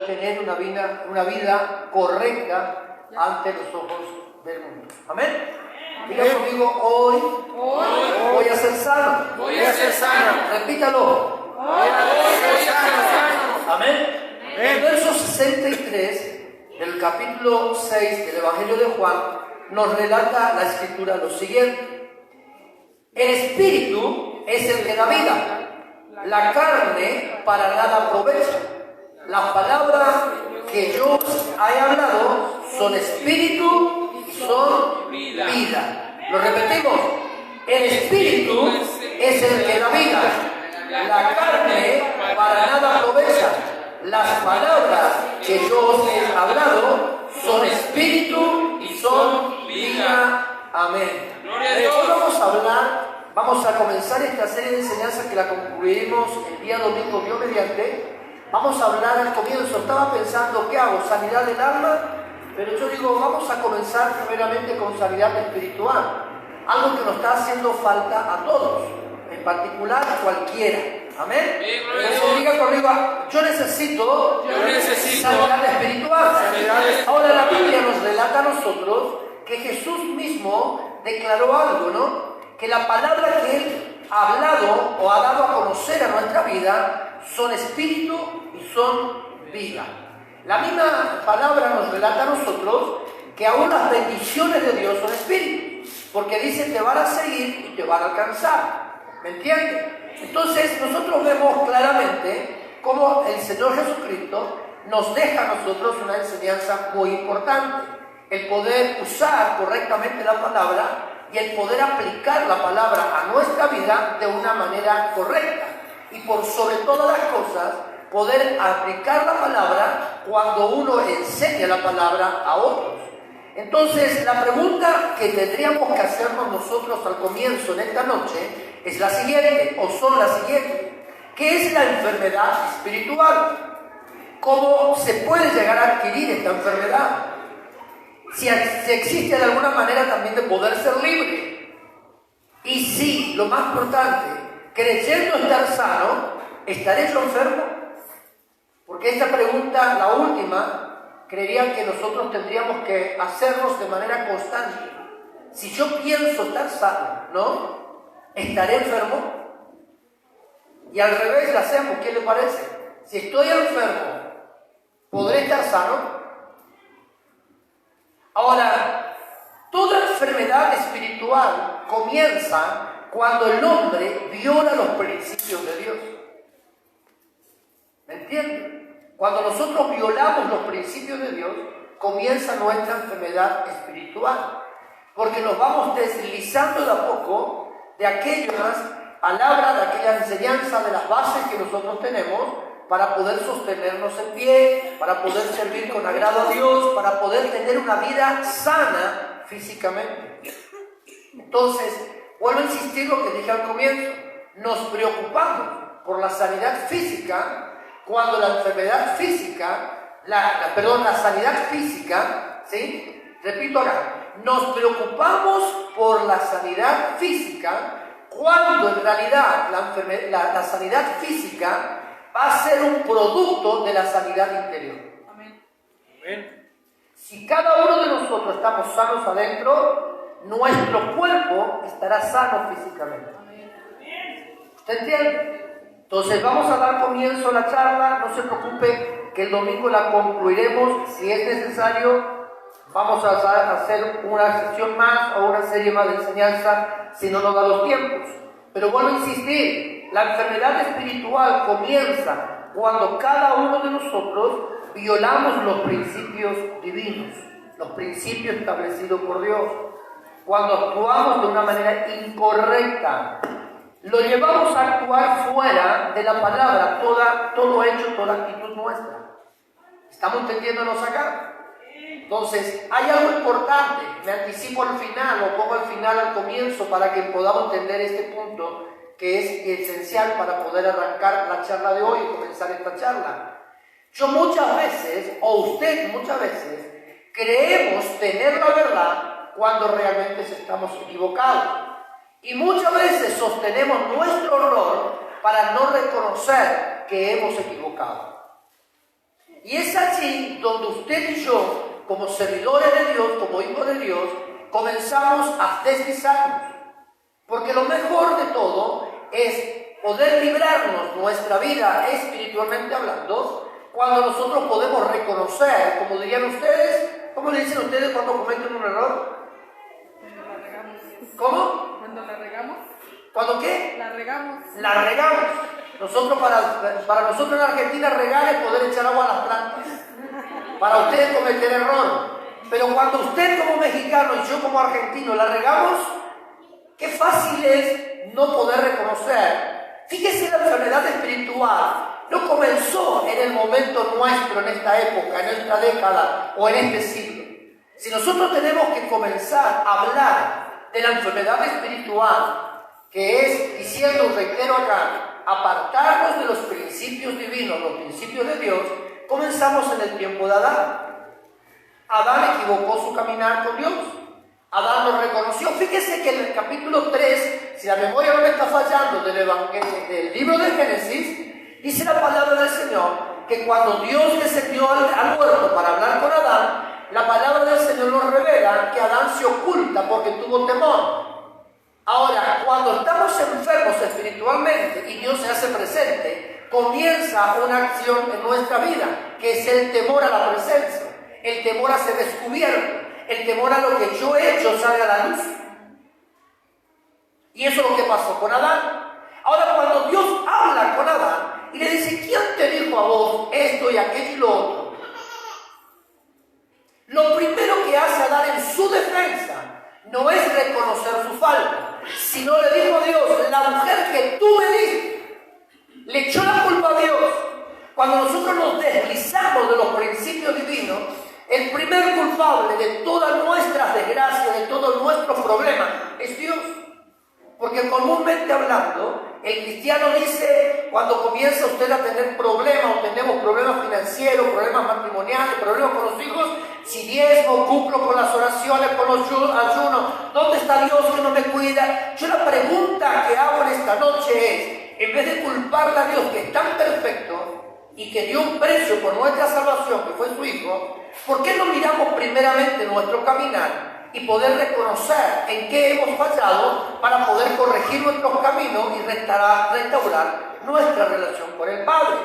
tener una vida correcta ante los ojos del mundo. Amén. Diga conmigo, hoy voy a ser sano. Voy a ser sano. Repítalo. Voy a ser sano. Amén. El verso 63 del capítulo 6 del Evangelio de Juan nos relata la Escritura lo siguiente: el Espíritu es el que da vida, la carne para nada aprovecha. Las palabras que yo os he hablado son espíritu y son vida. Lo repetimos: el Espíritu es el que da vida, la carne para nada aprovecha. Las palabras que yo os he hablado son espíritu y son vida. Amén. Hoy vamos a comenzar esta serie de enseñanzas que la concluiremos el día domingo, Dios mediante. Vamos a hablar al comienzo. Estaba pensando, ¿qué hago? ¿Sanidad del alma? Pero yo digo, vamos a comenzar primeramente con sanidad espiritual. Algo que nos está haciendo falta a todos, en particular a cualquiera. Amén. Entonces diga conmigo, yo necesito sanidad espiritual. Ahora la Biblia nos relata a nosotros que Jesús mismo declaró algo, ¿no? Que la palabra que Él ha hablado o ha dado a conocer a nuestra vida son espíritu y son vida. La misma palabra nos relata a nosotros que aún las bendiciones de Dios son espíritu, porque dice te van a seguir y te van a alcanzar. ¿Me entiendes? Entonces nosotros vemos claramente cómo el Señor Jesucristo nos deja a nosotros una enseñanza muy importante: el poder usar correctamente la palabra y el poder aplicar la palabra a nuestra vida de una manera correcta, y por sobre todas las cosas poder aplicar la palabra cuando uno enseña la palabra a otros. Entonces la pregunta que tendríamos que hacernos nosotros al comienzo en esta noche es la siguiente, o son las siguientes: ¿qué es la enfermedad espiritual? ¿Cómo se puede llegar a adquirir esta enfermedad? Si existe de alguna manera también de poder ser libre. Y si, lo más importante, creyendo estar sano, ¿estaré yo enfermo? Porque esta pregunta, la última, creería que nosotros tendríamos que hacernos de manera constante. Si yo pienso estar sano, ¿no? ¿Estaré enfermo? Y al revés la hacemos, ¿qué le parece? Si estoy enfermo, ¿podré estar sano? Ahora, toda enfermedad espiritual comienza cuando el hombre viola los principios de Dios. ¿Me entienden? Cuando nosotros violamos los principios de Dios, comienza nuestra enfermedad espiritual. Porque nos vamos deslizando de a poco de aquellas palabras, de aquella enseñanza, de las bases que nosotros tenemos, para poder sostenernos en pie, para poder servir con agrado a Dios, para poder tener una vida sana físicamente. Entonces, vuelvo a insistir lo que dije al comienzo: nos preocupamos por la sanidad física cuando la enfermedad física, la sanidad física, ¿sí? Repito acá, nos preocupamos por la sanidad física cuando en realidad la sanidad física va a ser un producto de la sanidad interior. Amén. Si cada uno de nosotros estamos sanos adentro, nuestro cuerpo estará sano físicamente. ¿Usted entiende? Entonces vamos a dar comienzo a la charla. No se preocupe que el domingo la concluiremos. Si es necesario, vamos a hacer una sesión más o una serie más de enseñanza si no nos da los tiempos. Pero vuelvo a insistir, la enfermedad espiritual comienza cuando cada uno de nosotros violamos los principios divinos, los principios establecidos por Dios. Cuando actuamos de una manera incorrecta, lo llevamos a actuar fuera de la palabra, todo hecho, toda actitud nuestra. ¿Estamos entendiéndonos acá? Entonces, hay algo importante, me anticipo al final o pongo al final al comienzo para que podamos entender este punto que es esencial para poder arrancar la charla de hoy y comenzar esta charla. Yo muchas veces, o usted muchas veces, creemos tener la verdad cuando realmente estamos equivocados. Y muchas veces sostenemos nuestro error para no reconocer que hemos equivocado. Y es allí donde usted y yo, como servidores de Dios, como hijos de Dios, comenzamos a deslizarnos. Porque lo mejor de todo es poder librarnos nuestra vida espiritualmente hablando cuando nosotros podemos reconocer, como dirían ustedes, ¿cómo le dicen ustedes cuando cometen un error? Cuando la regamos. ¿Cómo? Cuando la regamos. ¿Cuándo qué? La regamos. La regamos. Nosotros, para nosotros en Argentina, regar es poder echar agua a las plantas. Para ustedes cometer error. Pero cuando usted como mexicano y yo como argentino la regamos, qué fácil es no poder reconocer. Fíjese, la enfermedad espiritual no comenzó en el momento nuestro, en esta época, en nuestra década o en este siglo. Si nosotros tenemos que comenzar a hablar de la enfermedad espiritual, que es, diciendo, reitero acá, apartarnos de los principios divinos, los principios de Dios, comenzamos en el tiempo de Adán. Adán equivocó su caminar con Dios. Adán lo reconoció. Fíjese que en el capítulo 3, si la memoria no me está fallando, del libro de Génesis, dice la palabra del Señor que cuando Dios descendió al huerto para hablar con Adán, la palabra del Señor nos revela que Adán se oculta porque tuvo temor. Ahora, cuando estamos enfermos espiritualmente y Dios se hace presente, comienza una acción en nuestra vida, que es el temor a la presencia, el temor a ser descubierto, el temor a lo que yo he hecho salga a la luz. Y eso es lo que pasó con Adán. Ahora, cuando Dios habla con Adán y le dice, ¿quién te dijo a vos esto y aquello y lo otro? Lo primero que hace Adán en su defensa no es reconocer su falta, sino le dijo a Dios, la mujer que tú me diste, le echó la culpa a Dios. Cuando nosotros nos deslizamos de los principios divinos, el primer culpable de todas nuestras desgracias, de todos nuestros problemas, es Dios. Porque comúnmente hablando, el cristiano dice, cuando comienza usted a tener problemas, o tenemos problemas financieros, problemas matrimoniales, problemas con los hijos, si diezmo, cumplo con las oraciones, con los ayunos, ¿dónde está Dios que no me cuida? Yo la pregunta que hago en esta noche es, en vez de culparle a Dios que es tan perfecto y que dio un precio por nuestra salvación, que fue su Hijo, ¿por qué no miramos primeramente nuestro caminar y poder reconocer en qué hemos fallado para poder corregir nuestros caminos y restaurar nuestra relación con el Padre?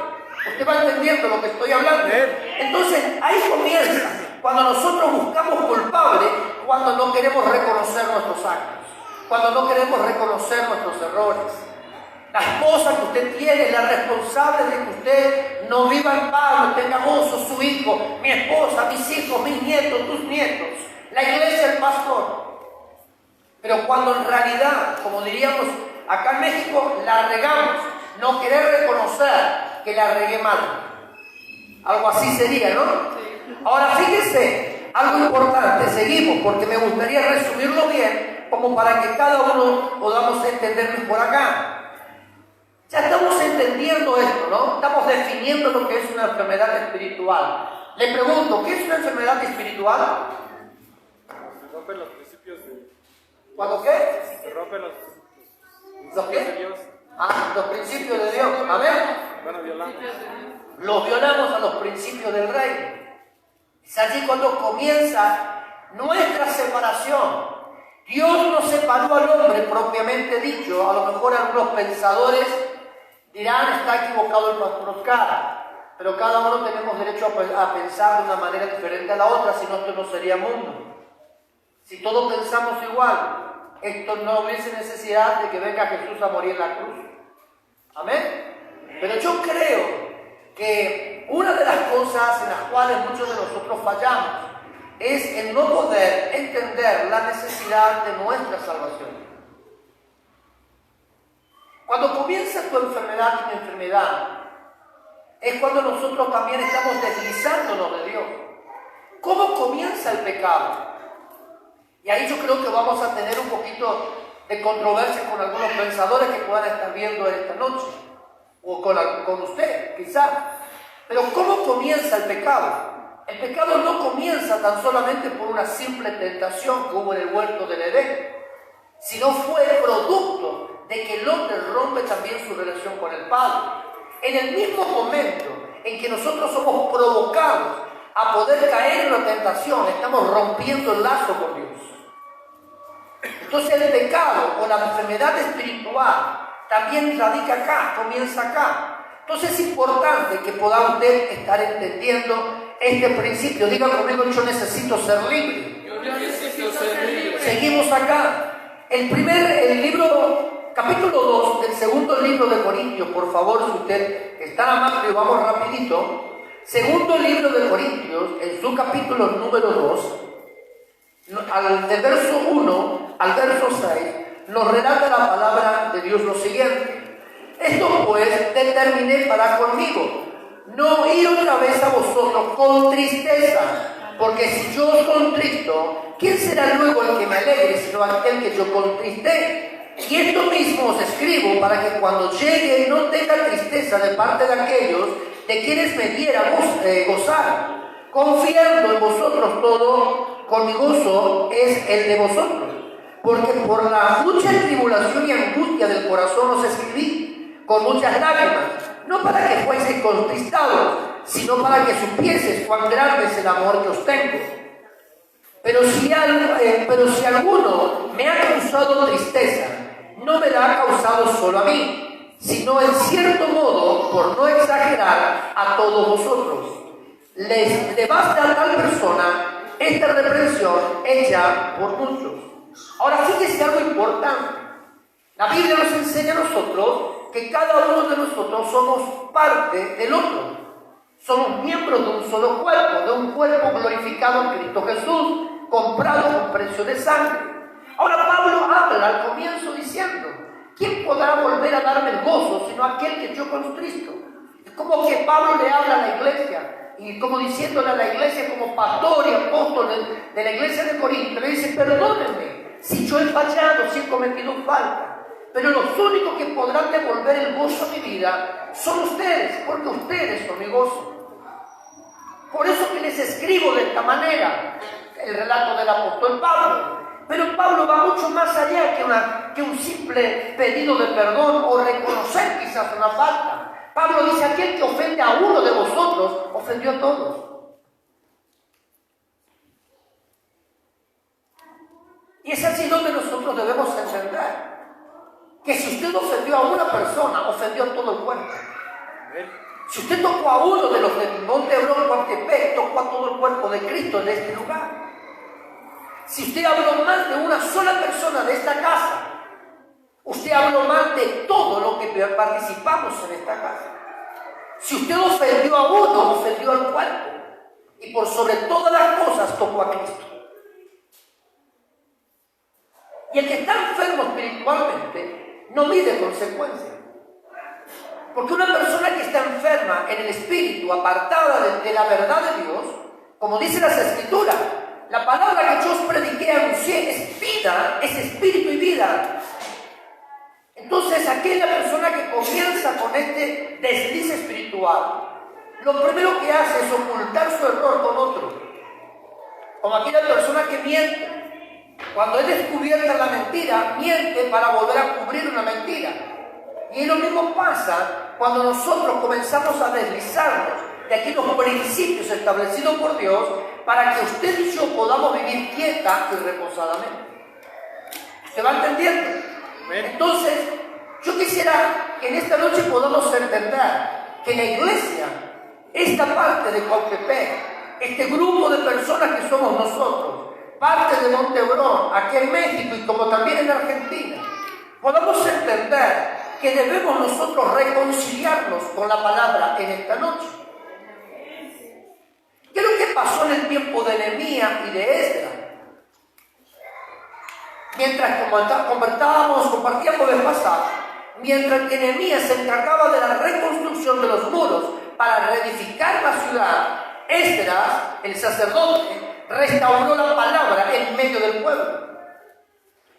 ¿Usted va entendiendo lo que estoy hablando? Entonces, ahí comienza, cuando nosotros buscamos culpables, cuando no queremos reconocer nuestros actos, cuando no queremos reconocer nuestros errores. La esposa que usted tiene es la responsable de que usted no viva en paz, no tenga gozo, su hijo, mi esposa, mis hijos, mis nietos, tus nietos, la iglesia, el pastor. Pero cuando en realidad, como diríamos acá en México, la regamos, no querer reconocer que la regué mal. Algo así sería, ¿no? Ahora fíjese, algo importante, seguimos, porque me gustaría resumirlo bien, como para que cada uno podamos entender mejor acá. Ya estamos entendiendo esto, ¿no? Estamos definiendo lo que es una enfermedad espiritual. Le pregunto, ¿qué es una enfermedad espiritual? Se rompen los principios de... ¿Cuándo qué? Se rompen los ¿Los principios de qué? Dios. Los principios de Dios. A ver, Bueno, violando. los violamos a los principios del reino. Es allí cuando comienza nuestra separación. Dios nos separó al hombre propiamente dicho. A lo mejor algunos pensadores dirán, está equivocado el pastor Oscar, pero cada uno tenemos derecho a pensar de una manera diferente a la otra, si no, esto no sería mundo. Si todos pensamos igual, esto no hubiese necesidad de que venga Jesús a morir en la cruz. Amén. Pero yo creo que una de las cosas en las cuales muchos de nosotros fallamos es el no poder entender la necesidad de nuestra salvación. Cuando comienza tu enfermedad y mi enfermedad, es cuando nosotros también estamos deslizándonos de Dios. ¿Cómo comienza el pecado? Y ahí yo creo que vamos a tener un poquito de controversia con algunos pensadores que puedan estar viendo esta noche, o con usted, quizá. Pero ¿cómo comienza el pecado? El pecado no comienza tan solamente por una simple tentación que hubo en el huerto del Edén, sino fue producto de que el hombre rompe también su relación con el Padre. En el mismo momento en que nosotros somos provocados a poder caer en la tentación, estamos rompiendo el lazo con Dios. Entonces el pecado o la enfermedad espiritual también radica acá, comienza acá. Entonces es importante que pueda usted estar entendiendo este principio. Diga conmigo, yo necesito ser libre. Yo necesito ser libre. Seguimos acá. El libro, capítulo 2 del segundo libro de Corintios, por favor, si usted está amable, vamos rapidito. Segundo libro de Corintios, en su capítulo número 2, del verso 1 al verso 6, nos relata la palabra de Dios lo siguiente. Esto pues determiné para conmigo, no ir otra vez a vosotros con tristeza, porque si yo os contristo, ¿quién será luego el que me alegre sino aquel que yo contristé? Y esto mismo os escribo para que cuando llegue no tenga tristeza de parte de aquellos de quienes me diera gozar, confiando en vosotros todo, con mi gozo es el de vosotros, porque por la mucha tribulación y angustia del corazón os escribí, con muchas lágrimas, no para que fueseis contristados, sino para que supieseis cuán grande es el amor que os tengo. Pero si alguno me ha causado tristeza, no me la ha causado solo a mí, sino en cierto modo, por no exagerar, a todos vosotros. Le basta a tal persona esta reprensión hecha por muchos. Ahora fíjese algo importante. La Biblia nos enseña a nosotros que cada uno de nosotros somos parte del otro. Somos miembros de un solo cuerpo, de un cuerpo glorificado en Cristo Jesús, comprado con precio de sangre. Ahora Pablo habla al comienzo diciendo, ¿quién podrá volver a darme el gozo sino aquel que yo contristo? Es como que Pablo le habla a la iglesia, y como diciéndole a la iglesia como pastor y apóstol de la iglesia de Corinto, le dice, perdónenme si yo he fallado, si he cometido falta. Pero los únicos que podrán devolver el gozo a mi vida son ustedes, porque ustedes son mi gozo. Por eso que les escribo de esta manera el relato del apóstol Pablo. Pero Pablo va mucho más allá que un simple pedido de perdón o reconocer quizás una falta. Pablo dice, aquel que ofende a uno de vosotros, ofendió a todos. Y es así donde nosotros debemos entender que si usted ofendió a una persona, ofendió a todo el cuerpo. Si usted tocó a uno de los de Monte Hebrón, Coatepec, tocó a todo el cuerpo de Cristo en este lugar. Si usted habló mal de una sola persona de esta casa, usted habló mal de todo lo que participamos en esta casa. Si usted ofendió a uno, ofendió al cuerpo. Y por sobre todas las cosas tocó a Cristo. Y el que está enfermo espiritualmente no mide consecuencias. Porque una persona que está enferma en el espíritu, apartada de la verdad de Dios, como dice las Escrituras, la palabra que yo os prediqué, anuncié, es vida, es espíritu y vida. Entonces, aquella persona que comienza con este desliz espiritual, lo primero que hace es ocultar su error con otro. Como aquella persona que miente. Cuando es descubierta la mentira, miente para volver a cubrir una mentira. Y lo mismo pasa cuando nosotros comenzamos a deslizarnos de aquellos principios establecidos por Dios para que usted y yo podamos vivir quieta y reposadamente. ¿Usted va entendiendo? Entonces, yo quisiera que en esta noche podamos entender que la iglesia, esta parte de Coatepec, este grupo de personas que somos nosotros, parte de Monte Hebrón, aquí en México y como también en Argentina, podamos entender que debemos nosotros reconciliarnos con la palabra en esta noche. ¿Qué es lo que pasó en el tiempo de Nehemías y de Esdras? Mientras compartíamos vez pasada, mientras que Nehemías se encargaba de la reconstrucción de los muros para reedificar la ciudad, Esdras, el sacerdote, restauró la palabra en medio del pueblo.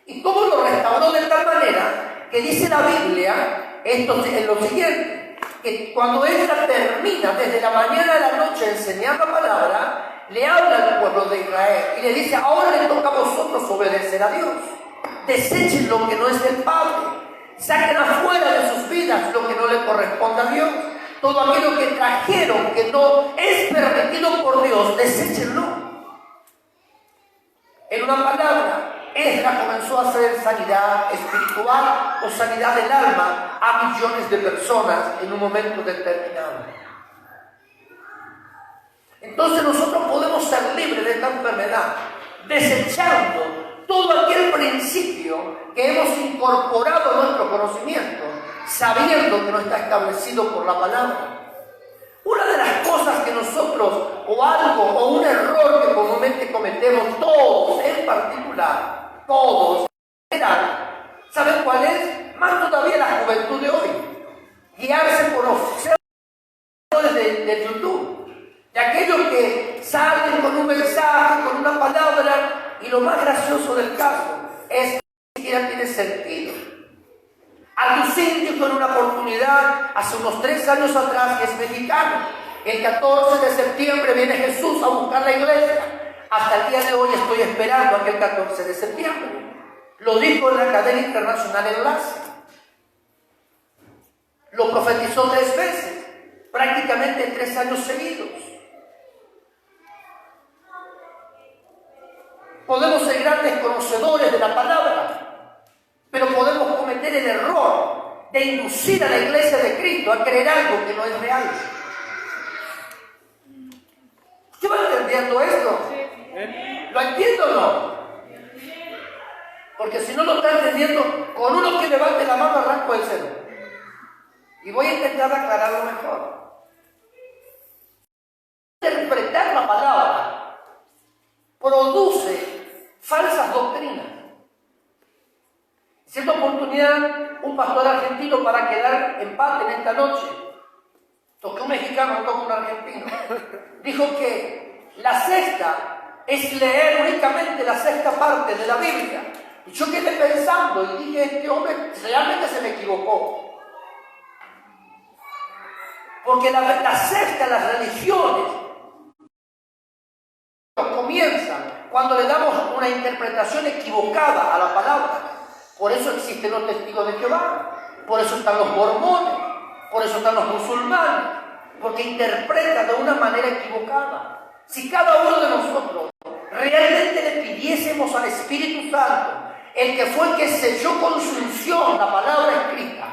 ¿Y cómo lo restauró? De tal manera que dice la Biblia, esto es lo siguiente, que cuando Esdras termina desde la mañana a la noche enseñar la palabra, le habla al pueblo de Israel y le dice, ahora le toca a vosotros obedecer a Dios. Desechen lo que no es del Padre, saquen afuera de sus vidas lo que no le corresponde a Dios. Todo aquello que trajeron que no es permitido por Dios, deséchenlo. En una palabra, Esdras comenzó a hacer sanidad espiritual o sanidad del alma a millones de personas en un momento determinado. Entonces nosotros podemos ser libres de esta enfermedad, desechando todo aquel principio que hemos incorporado a nuestro conocimiento, sabiendo que no está establecido por la palabra. Una de las cosas que nosotros, o algo, o un error que comúnmente cometemos, todos en particular, todos en general, ¿saben cuál es? Más todavía la juventud de hoy. Guiarse por los de YouTube, de aquellos que salen con un mensaje, con una palabra, y lo más gracioso del caso es que ni siquiera tiene sentido. Alducín dijo en una oportunidad, hace unos 3 años atrás, que es mexicano. El 14 de septiembre viene Jesús a buscar la iglesia. Hasta el día de hoy estoy esperando aquel 14 de septiembre. Lo dijo en la cadena internacional Enlace. Lo profetizó 3 veces, prácticamente 3 años seguidos. Podemos ser grandes conocedores de la palabra, pero podemos cometer el error de inducir a la iglesia de Cristo a creer algo que no es real. ¿Usted va entendiendo esto? ¿Lo entiendo o no? Porque si no lo está entendiendo, con uno que levante la mano arranco el cero. Y voy a intentar aclararlo mejor. Interpretar la palabra produce falsas doctrinas. En cierta oportunidad, un pastor argentino, para quedar empate en esta noche, toqué un mexicano, no toqué un argentino, dijo que la sexta es leer únicamente la sexta parte de la Biblia. Y yo quedé pensando y dije, este hombre realmente se me equivocó. Porque la sexta, las religiones, comienzan cuando le damos una interpretación equivocada a la palabra. Por eso existen los testigos de Jehová, por eso están los mormones, por eso están los musulmanes, porque interpretan de una manera equivocada. Si cada uno de nosotros realmente le pidiésemos al Espíritu Santo, el que fue el que selló con su unción la palabra escrita,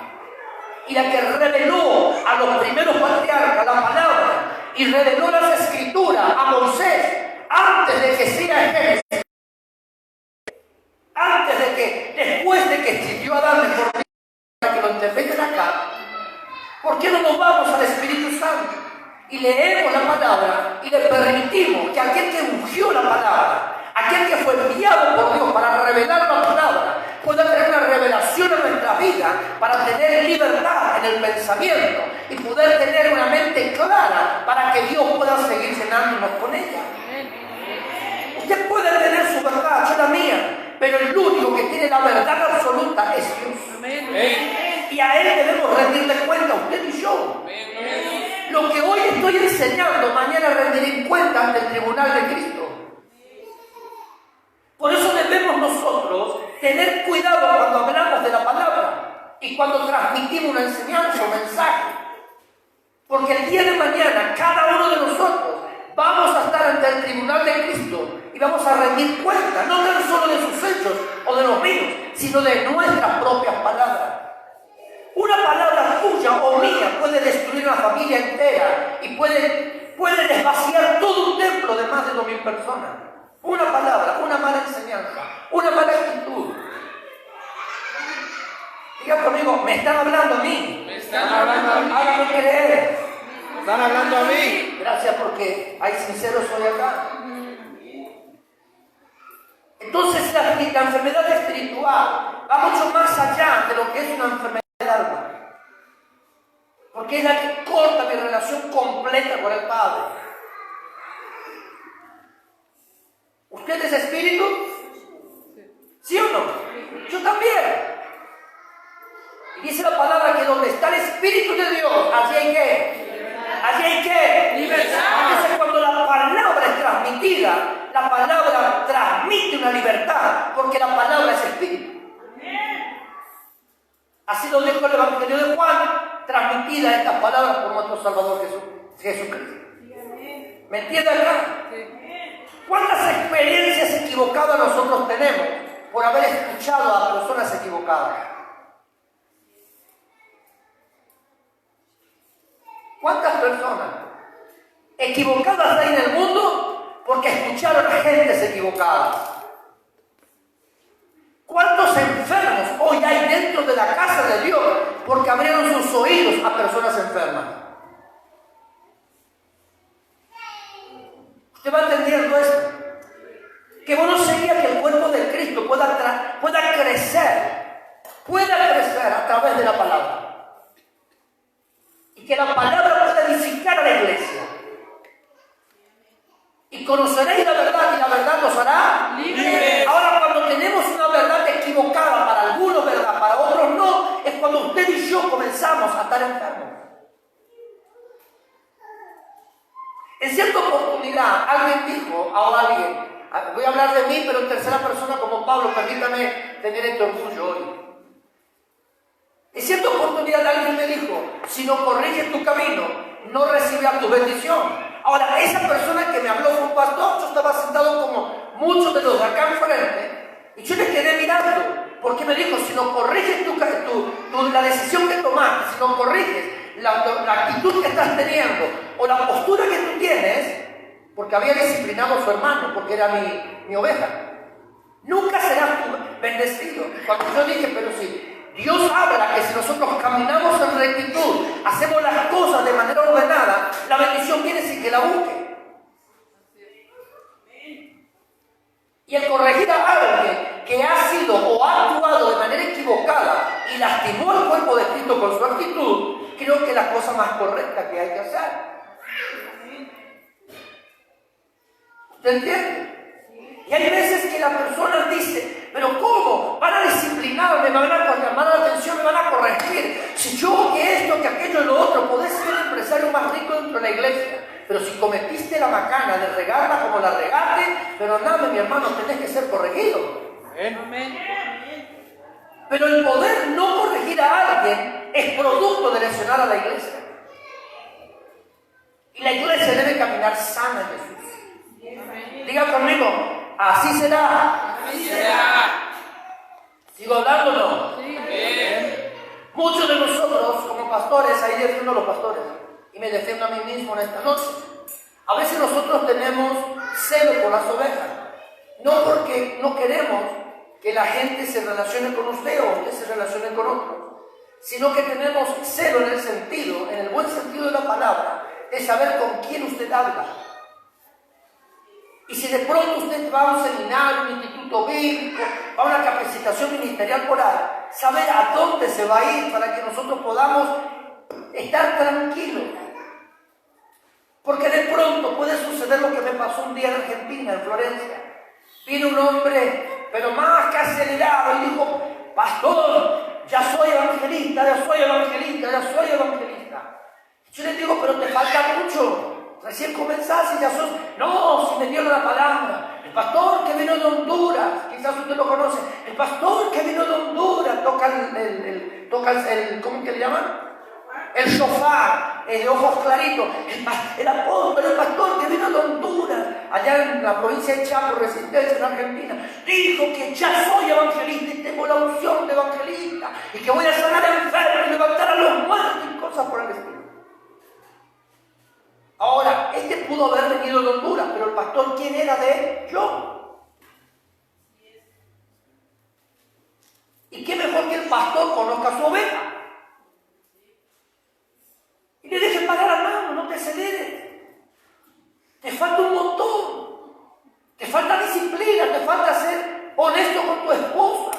y la que reveló a los primeros patriarcas la palabra, y reveló las escrituras a Moisés, antes de que sea ejército, antes de que, después de que existió Adán, mejor para que lo interpreten acá, ¿por qué no nos vamos al Espíritu Santo y leemos la palabra y le permitimos que aquel que ungió la palabra, aquel que fue enviado por Dios para revelar la palabra, pueda tener una revelación en nuestra vida para tener libertad en el pensamiento y poder tener una mente clara para que Dios pueda seguir llenándonos con ella? Usted puede tener su verdad, yo la mía, pero el único que tiene la verdad absoluta es Dios. Amén. Y a Él debemos rendirle cuenta, usted y yo. Amén. Lo que hoy estoy enseñando, mañana rendiré cuenta ante el tribunal de Cristo. Por eso debemos nosotros tener cuidado cuando hablamos de la palabra y cuando transmitimos una enseñanza o mensaje. Porque el día de mañana, cada uno de nosotros vamos a estar ante el tribunal de Cristo y vamos a rendir cuenta, no tan solo de sus hechos o de los míos, sino de nuestras propias palabras. Una palabra tuya o mía puede destruir una familia entera y puede desvaciar todo un templo de más de 2.000 personas. Una palabra, una mala enseñanza, una mala actitud. Diga conmigo, me están hablando a mí. Me están hablando a mí. Hágame creer. Me están hablando a mí. Gracias, porque hay sinceros hoy acá. Entonces la enfermedad espiritual va mucho más allá de lo que es una enfermedad del alma. Porque es la que corta mi relación completa con el Padre. ¿Usted es espíritu? ¿Sí o no? Yo también. Y dice la palabra que donde está el Espíritu de Dios, allí hay ¿qué? Allí hay ¿qué? Libertad. Entonces cuando la palabra es transmitida, la palabra transmite una libertad, porque la palabra es espíritu. Así lo dijo el Evangelio de Juan, transmitidas estas palabras por nuestro Salvador Jesucristo. ¿Me entienden acá? ¿Cuántas experiencias equivocadas nosotros tenemos por haber escuchado a personas equivocadas? ¿Cuántas personas equivocadas hay en el mundo porque escucharon a gentes equivocadas? ¿Cuántos enfermos hoy hay dentro de la casa de Dios porque abrieron sus oídos a personas enfermas? ¿Usted va entendiendo esto? Que bueno sería que el cuerpo de Cristo pueda crecer a través de la palabra. Y que la palabra pueda edificar a la iglesia. Y conoceréis la verdad y la verdad nos hará libres. Ahora, cuando tenemos una verdad equivocada, para algunos verdad, para otros no, es cuando usted y yo comenzamos a estar enfermos. En cierta oportunidad, alguien dijo a alguien, voy a hablar de mí, pero en tercera persona como Pablo, permítame tener este orgullo hoy. En cierta oportunidad alguien me dijo, si no corriges tu camino, no recibirás tu bendición. Ahora, esa persona que me habló fue un pastor, yo estaba sentado como muchos de los de acá enfrente, y yo le quedé mirando, porque me dijo, si no corriges la decisión que tomaste, si no corriges la actitud que estás teniendo, o la postura que tú tienes, porque había disciplinado a su hermano, porque era mi oveja, nunca serás tú bendecido. Cuando yo dije, pero si Dios habla que si nosotros caminamos en rectitud, hacemos las cosas de manera ordenada, la bendición viene sin que la busque. Y el corregir a alguien que ha sido o ha actuado de manera equivocada y lastimó al cuerpo de Cristo con su actitud, creo que es la cosa más correcta que hay que hacer. ¿Usted entiende? Y hay veces que la persona dice, pero ¿cómo? Van a disciplinarme, me van a llamar la atención, me van a corregir. Si yo que esto, que aquello y lo otro, podés ser el empresario más rico dentro de la iglesia. Pero si cometiste la macana de regarla como la regaste, pero nada, mi hermano, tenés que ser corregido. Amén. Pero el poder no corregir a alguien es producto de lesionar a la iglesia. Y la iglesia debe caminar sana en Jesús. Diga conmigo, así será. Así será. ¿Sigo hablando? Sí. Muchos de nosotros, como pastores, ahí defiendo a los pastores y me defiendo a mí mismo en esta noche. A veces nosotros tenemos celo por las ovejas, no porque no queremos que la gente se relacione con usted o usted se relacione con otro, sino que tenemos celo en el sentido, en el buen sentido de la palabra, de saber con quién usted habla. Y si de pronto usted va a un seminario, un instituto bíblico, va a una capacitación ministerial por ahí, saber a dónde se va a ir para que nosotros podamos estar tranquilos. Porque de pronto puede suceder lo que me pasó un día en Argentina, en Florencia. Vino un hombre, pero más que acelerado, y dijo, pastor, ya soy evangelista, ya soy evangelista, ya soy evangelista. Yo le digo, pero te falta mucho. Recién comenzás y ya sos... No, si me dieron la palabra. El pastor que vino de Honduras, quizás usted lo conoce. El pastor que vino de Honduras toca el ¿cómo que le llaman? El shofar, el de ojos claritos. El apóstol, el pastor que vino de Honduras, allá en la provincia de Chaco, Resistencia, en Argentina, dijo que ya soy evangelista y tengo la unción de evangelista y que voy a sanar enfermos y levantar a los muertos y cosas por el estilo. Ahora, este pudo haber venido de Honduras, pero el pastor, ¿quién era de él? Yo. ¿Y qué mejor que el pastor conozca a su oveja? Y le deje parar a mano, no te aceleres. Te falta un montón. Te falta disciplina, te falta ser honesto con tu esposa.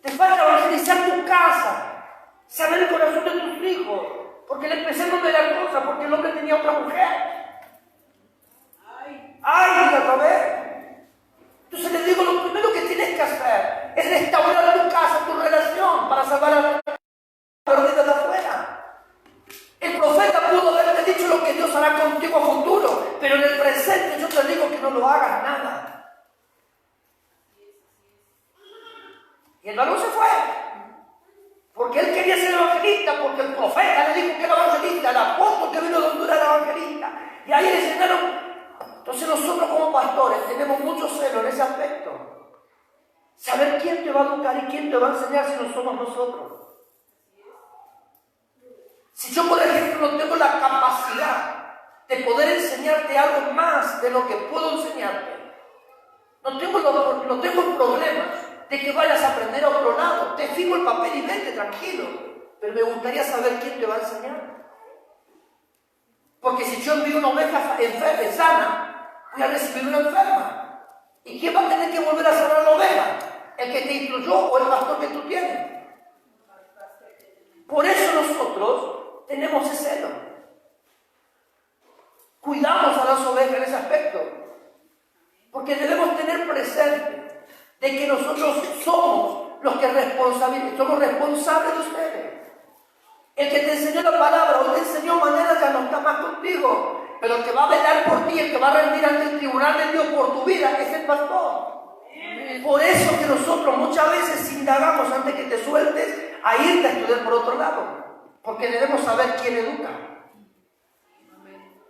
Te falta evangelizar tu casa, saber el corazón de tus hijos. Porque le empecé a no de la cosa, porque el hombre tenía otra mujer. ¡Ay, otra vez! Entonces le digo, lo primero que tienes que hacer es restaurar tu casa, tu relación, para salvar a la perdida de afuera. El profeta pudo haberte dicho lo que Dios hará contigo a futuro, pero en el presente yo te digo que no lo hagas nada. Y el varón se fue. Porque él quería ser evangelista, porque el profeta le dijo que era evangelista, el apóstol que vino de Honduras era evangelista. Y ahí le enseñaron. Entonces nosotros como pastores tenemos mucho celo en ese aspecto. Saber quién te va a educar y quién te va a enseñar si no somos nosotros. Si yo, por ejemplo, no tengo la capacidad de poder enseñarte algo más de lo que puedo enseñarte, no tengo problemas de que vayas a aprender a otro lado. Te firmo el papel y vete tranquilo. Pero me gustaría saber quién te va a enseñar. Porque si yo envío una oveja sana, voy a recibir una enferma. ¿Y quién va a tener que volver a sanar la oveja? ¿El que te instruyó o el pastor que tú tienes? Por eso nosotros tenemos ese celo. Cuidamos a las ovejas en ese aspecto. Porque debemos tener presente de que nosotros somos los que somos responsables de ustedes. El que te enseñó la palabra o te enseñó maneras ya no está más contigo, pero el que va a velar por ti, el que va a rendir ante el tribunal de Dios por tu vida es el pastor. Por eso que nosotros muchas veces indagamos antes que te sueltes a irte a estudiar por otro lado, porque debemos saber quién educa.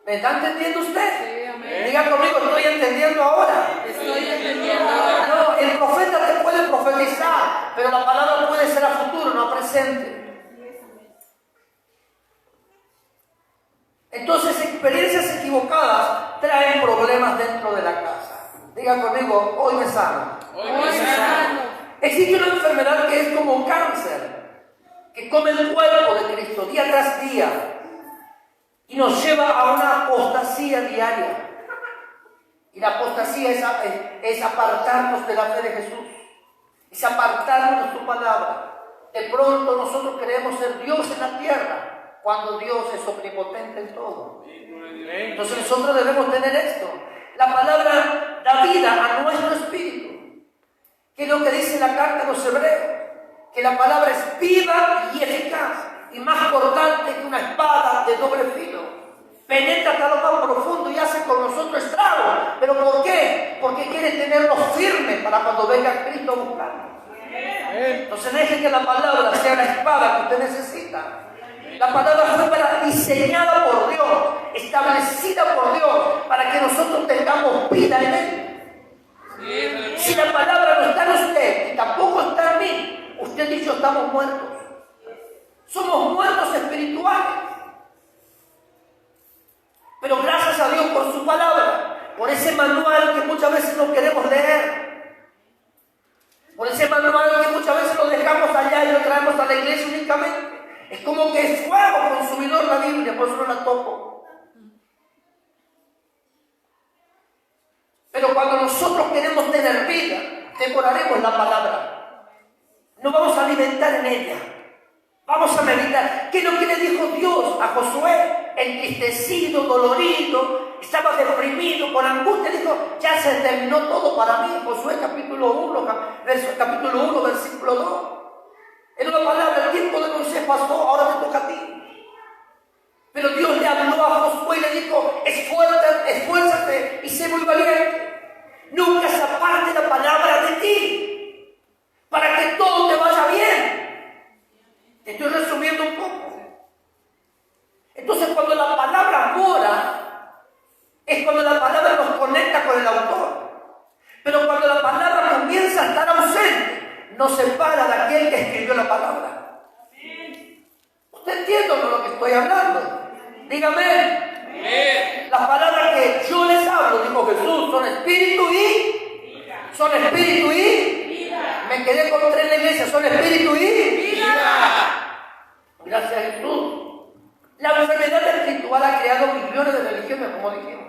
¿Me está entendiendo usted? Sí, diga conmigo, estoy entendiendo ahora. Estoy entendiendo ahora. No, el profeta te puede profetizar, pero la palabra puede ser a futuro, no a presente. Entonces, experiencias equivocadas traen problemas dentro de la casa. Diga conmigo, hoy me sano. Hoy me sano. Existe una enfermedad que es como un cáncer, que come el cuerpo de Cristo día tras día y nos lleva a una apostasía diaria. Y la apostasía es apartarnos de la fe de Jesús, es apartarnos de su palabra. De pronto nosotros queremos ser Dios en la tierra, cuando Dios es omnipotente en todo. Entonces nosotros debemos tener esto. La palabra da vida a nuestro espíritu. ¿Qué es lo que dice la carta a los hebreos? Que la palabra es viva y eficaz, y más cortante que una espada de doble filo. Penetra hasta lo más profundo y hace con nosotros estragos. ¿Pero por qué? Porque quiere tenernos firmes para cuando venga Cristo a buscarnos. Entonces deje que la palabra sea la espada que usted necesita. La palabra fue diseñada por Dios, establecida por Dios, para que nosotros tengamos vida en Él. Si la palabra no está en usted y tampoco está en mí, usted y yo estamos muertos. Somos muertos espirituales. Pero gracias a Dios por su palabra, por ese manual que muchas veces no queremos leer, por ese manual que muchas veces lo dejamos allá y lo traemos a la iglesia únicamente. Es como que es fuego consumidor la Biblia, por eso no la toco. Pero cuando nosotros queremos tener vida, devoraremos la palabra. Nos vamos a alimentar en ella. Vamos a meditar. ¿Qué es lo que le dijo Dios a Josué? Entristecido, dolorido, estaba deprimido, con angustia. Dijo, ya se terminó todo para mí. Josué capítulo 1, versículo 2. En una palabra, el tiempo de Moisés pasó, ahora me toca a ti. Pero Dios le habló a Josué y le dijo, esfuérzate y sé muy valiente. Nunca se aparte la palabra de ti, para que todo te vaya bien. Te estoy resumiendo un poco. Entonces, cuando la palabra mora, es cuando la palabra nos conecta con el autor. Pero cuando la palabra comienza a estar ausente, nos separa de aquel que escribió la palabra. ¿Usted entiende de lo que estoy hablando? Dígame. Las palabras que yo les hablo, dijo Jesús, son espíritu y vida. Me quedé con tres en la iglesia, son espíritu y vida. Gracias a Jesús. La enfermedad espiritual ha creado millones de religiones, como dijimos.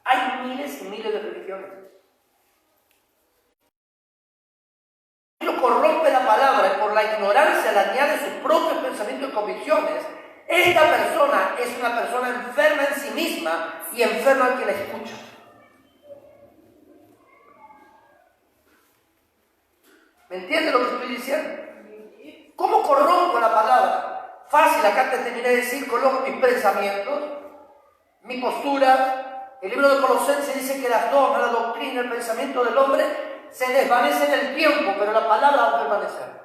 Hay miles y miles de religiones. Corrompe la palabra y por la ignorancia le añade sus propios pensamientos y convicciones. Esta persona es una persona enferma en sí misma y enferma al que la escucha. ¿Me entiende lo que estoy diciendo? ¿Cómo corrompo la palabra? Fácil, acá te terminé de decir, coloco mis pensamientos, mi postura. El libro de Colosenses dice que las dogmas, la doctrina, el pensamiento del hombre se desvanece en el tiempo, pero la palabra va a permanecer.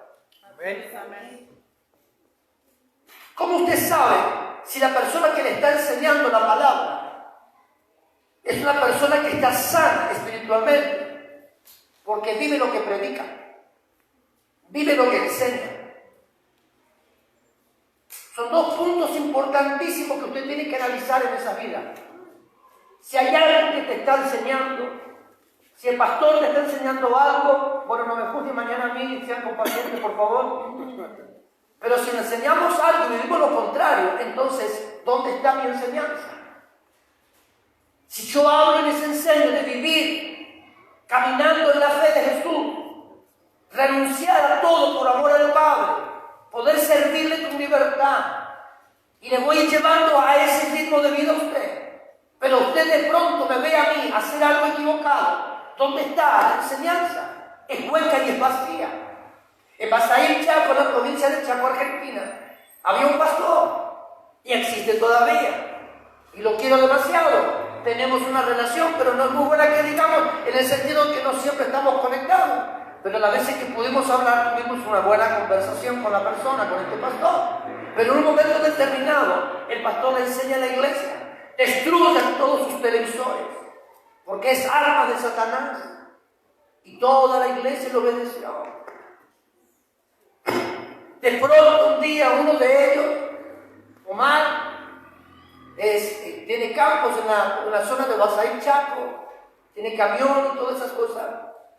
Amén. ¿Cómo usted sabe si la persona que le está enseñando la palabra es una persona que está sana espiritualmente? Porque vive lo que predica, vive lo que enseña. Son dos puntos importantísimos que usted tiene que analizar en esa vida. Si hay alguien que te está enseñando, si el pastor te está enseñando algo, bueno, no me juzgue mañana a mí, sean compartientes, por favor. Pero si le enseñamos algo y vivimos lo contrario, entonces, ¿dónde está mi enseñanza? Si yo hablo y les enseño de vivir caminando en la fe de Jesús, renunciar a todo por amor al Padre, poder servirle con libertad, y le voy llevando a ese ritmo de vida a usted, pero usted de pronto me ve a mí hacer algo equivocado, ¿dónde está la enseñanza? Es hueca y es vacía. En Basaín, Chaco, en la provincia de Chaco, Argentina, había un pastor, y existe todavía, y lo quiero demasiado. Tenemos una relación, pero no es muy buena que digamos, en el sentido que no siempre estamos conectados. Pero las veces que pudimos hablar, tuvimos una buena conversación con la persona, con este pastor. Pero en un momento determinado, el pastor le enseña a la iglesia: destruyan todos sus televisores, porque es arma de Satanás. Y toda la iglesia lo obedeció. De pronto un día uno de ellos, Omar, tiene campos en la zona de Basaín, Chaco, tiene camión y todas esas cosas.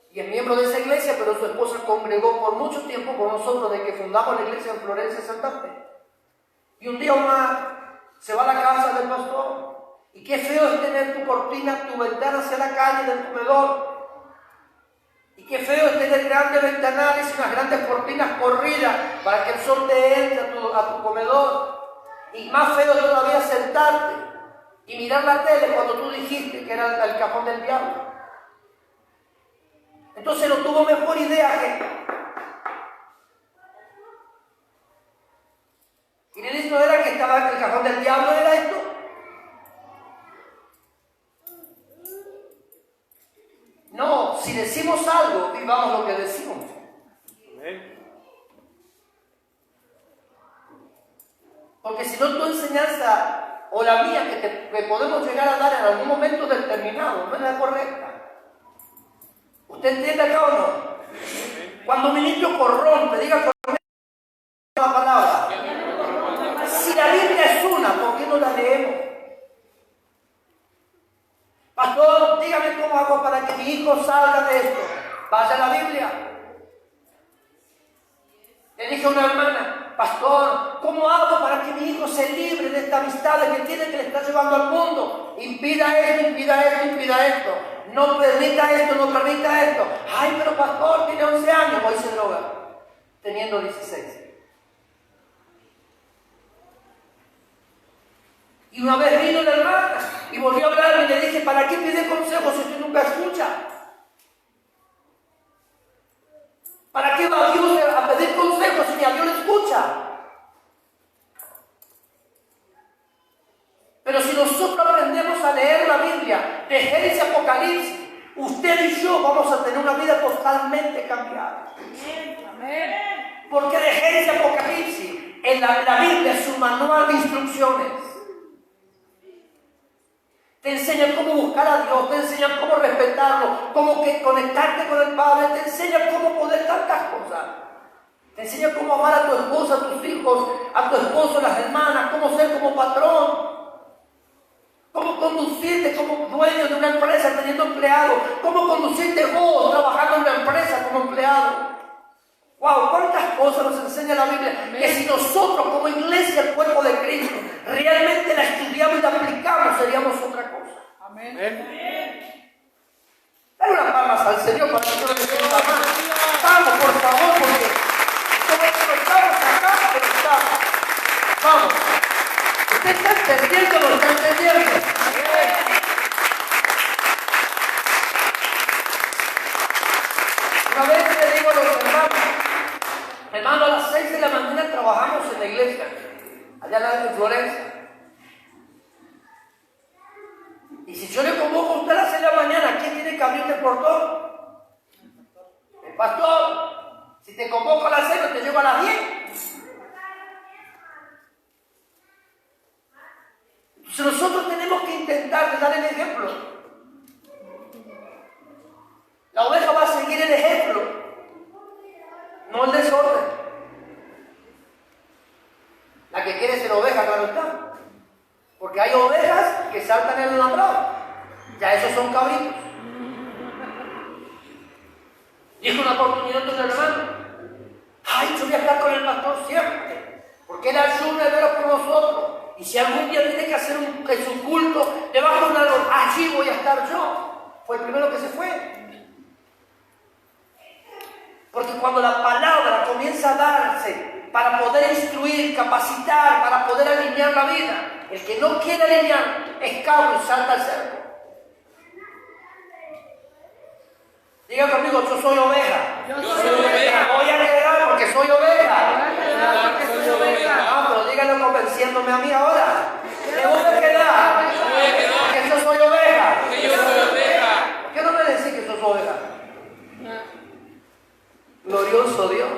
Y es miembro de esa iglesia, pero su esposa congregó por mucho tiempo con nosotros desde que fundamos la iglesia en Florencia, Santa Fe. Y un día Omar se va a la casa del pastor. Y qué feo es tener tu cortina, tu ventana hacia la calle del comedor. Y qué feo es tener grandes ventanales y unas grandes cortinas corridas para que el sol te entre a tu comedor. Y más feo todavía sentarte y mirar la tele cuando tú dijiste que era el cajón del diablo. Entonces no tuvo mejor idea que... Y le dice, no era que estaba en el cajón del diablo, era esto. No, si decimos algo, vivamos lo que decimos. Porque si no, tu enseñanza o la mía que podemos llegar a dar en algún momento determinado no es la correcta. ¿Usted entiende acá o no? Cuando un ministro corrompe, diga corrompe la palabra. Si la Biblia es una, ¿por qué no la leemos? Pastor, dígame cómo hago para que mi hijo salga de esto. Vaya a la Biblia. Le dije a una hermana, pastor, ¿cómo hago para que mi hijo se libre de esta amistad que tiene, que le está llevando al mundo? Impida esto, impida esto, impida esto. No permita esto, no permita esto. Ay, pero pastor, tiene 11 años, hoy se droga, teniendo 16. Y una vez vino la hermana y volvió a hablarme y le dije, ¿para qué pide consejos si usted nunca escucha? ¿Para qué va Dios a pedir consejos si ni a Dios le escucha? Pero si nosotros aprendemos a leer la Biblia, de Génesis a Apocalipsis, usted y yo vamos a tener una vida totalmente cambiada. Amén. Porque de Génesis a Apocalipsis, en la Biblia es un manual de instrucciones. Te enseñan cómo buscar a Dios, te enseñan cómo respetarlo, cómo conectarte con el Padre, te enseñan cómo poder tantas cosas. Te enseñan cómo amar a tu esposa, a tus hijos, a tu esposo, a las hermanas, cómo ser como patrón, cómo conducirte como dueño de una empresa teniendo empleados, cómo conducirte vos trabajando en una empresa como empleado. ¡Wow! ¿Cuántas cosas nos enseña la Biblia? Amén. Que si nosotros como iglesia, el cuerpo de Cristo, realmente la estudiamos y la aplicamos, seríamos otra cosa. Amén. Dale unas palmas al Señor para que no le demos la mano. Vamos, por favor, porque como que no estamos acá, pero estamos. Vamos. Usted está entendiendo lo que está entendiendo. Una vez le digo a los hermanos, hermano, a las 6 de la mañana trabajamos en la iglesia, allá en Florencia. Y si yo le convoco a usted a las 6 de la mañana, ¿quién tiene que abrirte el portón? El pastor. Si te convoco a las 6, te llevo a las 10. Entonces nosotros tenemos que intentar dar el ejemplo. La oveja va a seguir el ejemplo, no el desorden. La que quiere ser oveja, claro está. Porque hay ovejas que saltan en el alambrado. Ya esos son cabritos. Dijo una oportunidad de un hermano: ay, yo voy a estar con el pastor siempre, porque él ayuda de veros por nosotros. Y si algún día tiene que hacer un culto debajo de un árbol, allí voy a estar yo. Fue el primero que se fue. Porque cuando la palabra comienza a darse para poder instruir, capacitar, para poder alinear la vida, el que no quiere alinear es cabro y salta al cerco. Diga conmigo: yo soy oveja. Yo soy oveja. Voy a quedar porque soy oveja. Porque soy oveja. Ah, pero díganlo convenciéndome a mí ahora. Me voy a quedar porque yo soy oveja. Que yo soy oveja. ¿Por qué no me decís que sos oveja? Glorioso Dios.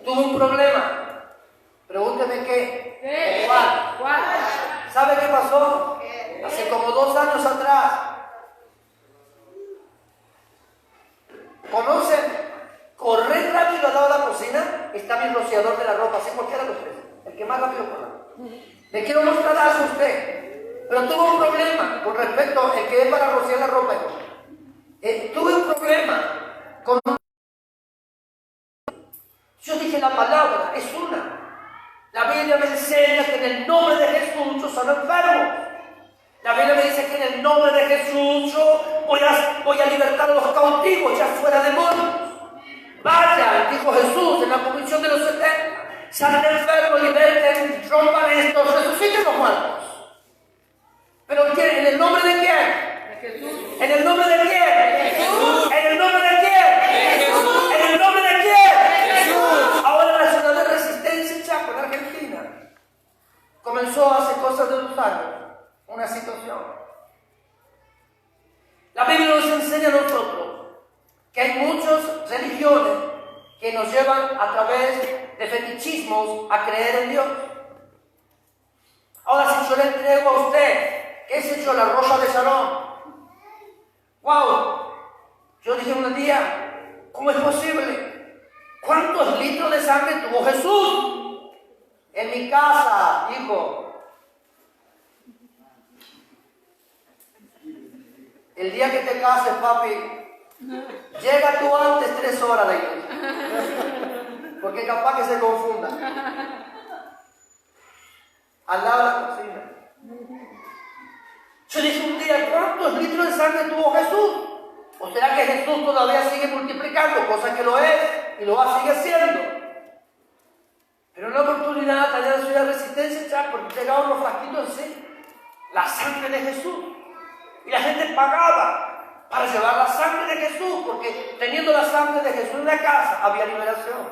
Tuve un problema. Pregúnteme qué. ¿Cuál? ¿Sabe qué pasó? Hace como 2 años atrás. ¿Conocen? Correr rápido al lado de la cocina está mi rociador de la ropa, así cualquiera de los tres. El que más rápido corra. Le quiero mostrar algo a usted. Pero tuve un problema con respecto al que es para rociar la ropa. Tuve un problema con... Yo dije: la palabra es una. La Biblia me enseña que en el nombre de Jesús yo soy enfermo. La Biblia me dice que en el nombre de Jesús yo voy a libertar a los cautivos, ya fuera demonios. Vayan, dijo Jesús en la convicción de los 70. Salen enfermos, liberten, rompan estos, resuciten los muertos. ¿Pero quién? ¿En el nombre de quién? De Jesús. ¿En el nombre de quién? Jesús. ¿En el nombre de quién? De Jesús. ¿En el nombre de quién? Jesús. Ahora la ciudad de Resistencia, Chaco, en Argentina, comenzó hace cosas de 2 años una situación. La Biblia nos enseña a nosotros que hay muchas religiones que nos llevan a través de fetichismos a creer en Dios. Ahora, si yo le entrego a usted, ¿qué es eso? La rosa de Sharon. ¡Wow! Yo dije un día: ¿cómo es posible? ¿Cuántos litros de sangre tuvo Jesús? En mi casa, hijo. El día que te cases, papi, llega tú antes 3 horas a la iglesia. Porque capaz que se confunda. Al lado de la cocina. Yo dije un día: ¿cuántos litros de sangre tuvo Jesús? ¿O será que Jesús todavía sigue multiplicando? Cosa que lo es y lo va a seguir haciendo. Pero en una oportunidad, allá en la ciudad de Resistencia, Chaco, llegaban los flasquitos así, la sangre de Jesús. Y la gente pagaba para llevar la sangre de Jesús, porque teniendo la sangre de Jesús en la casa había liberación.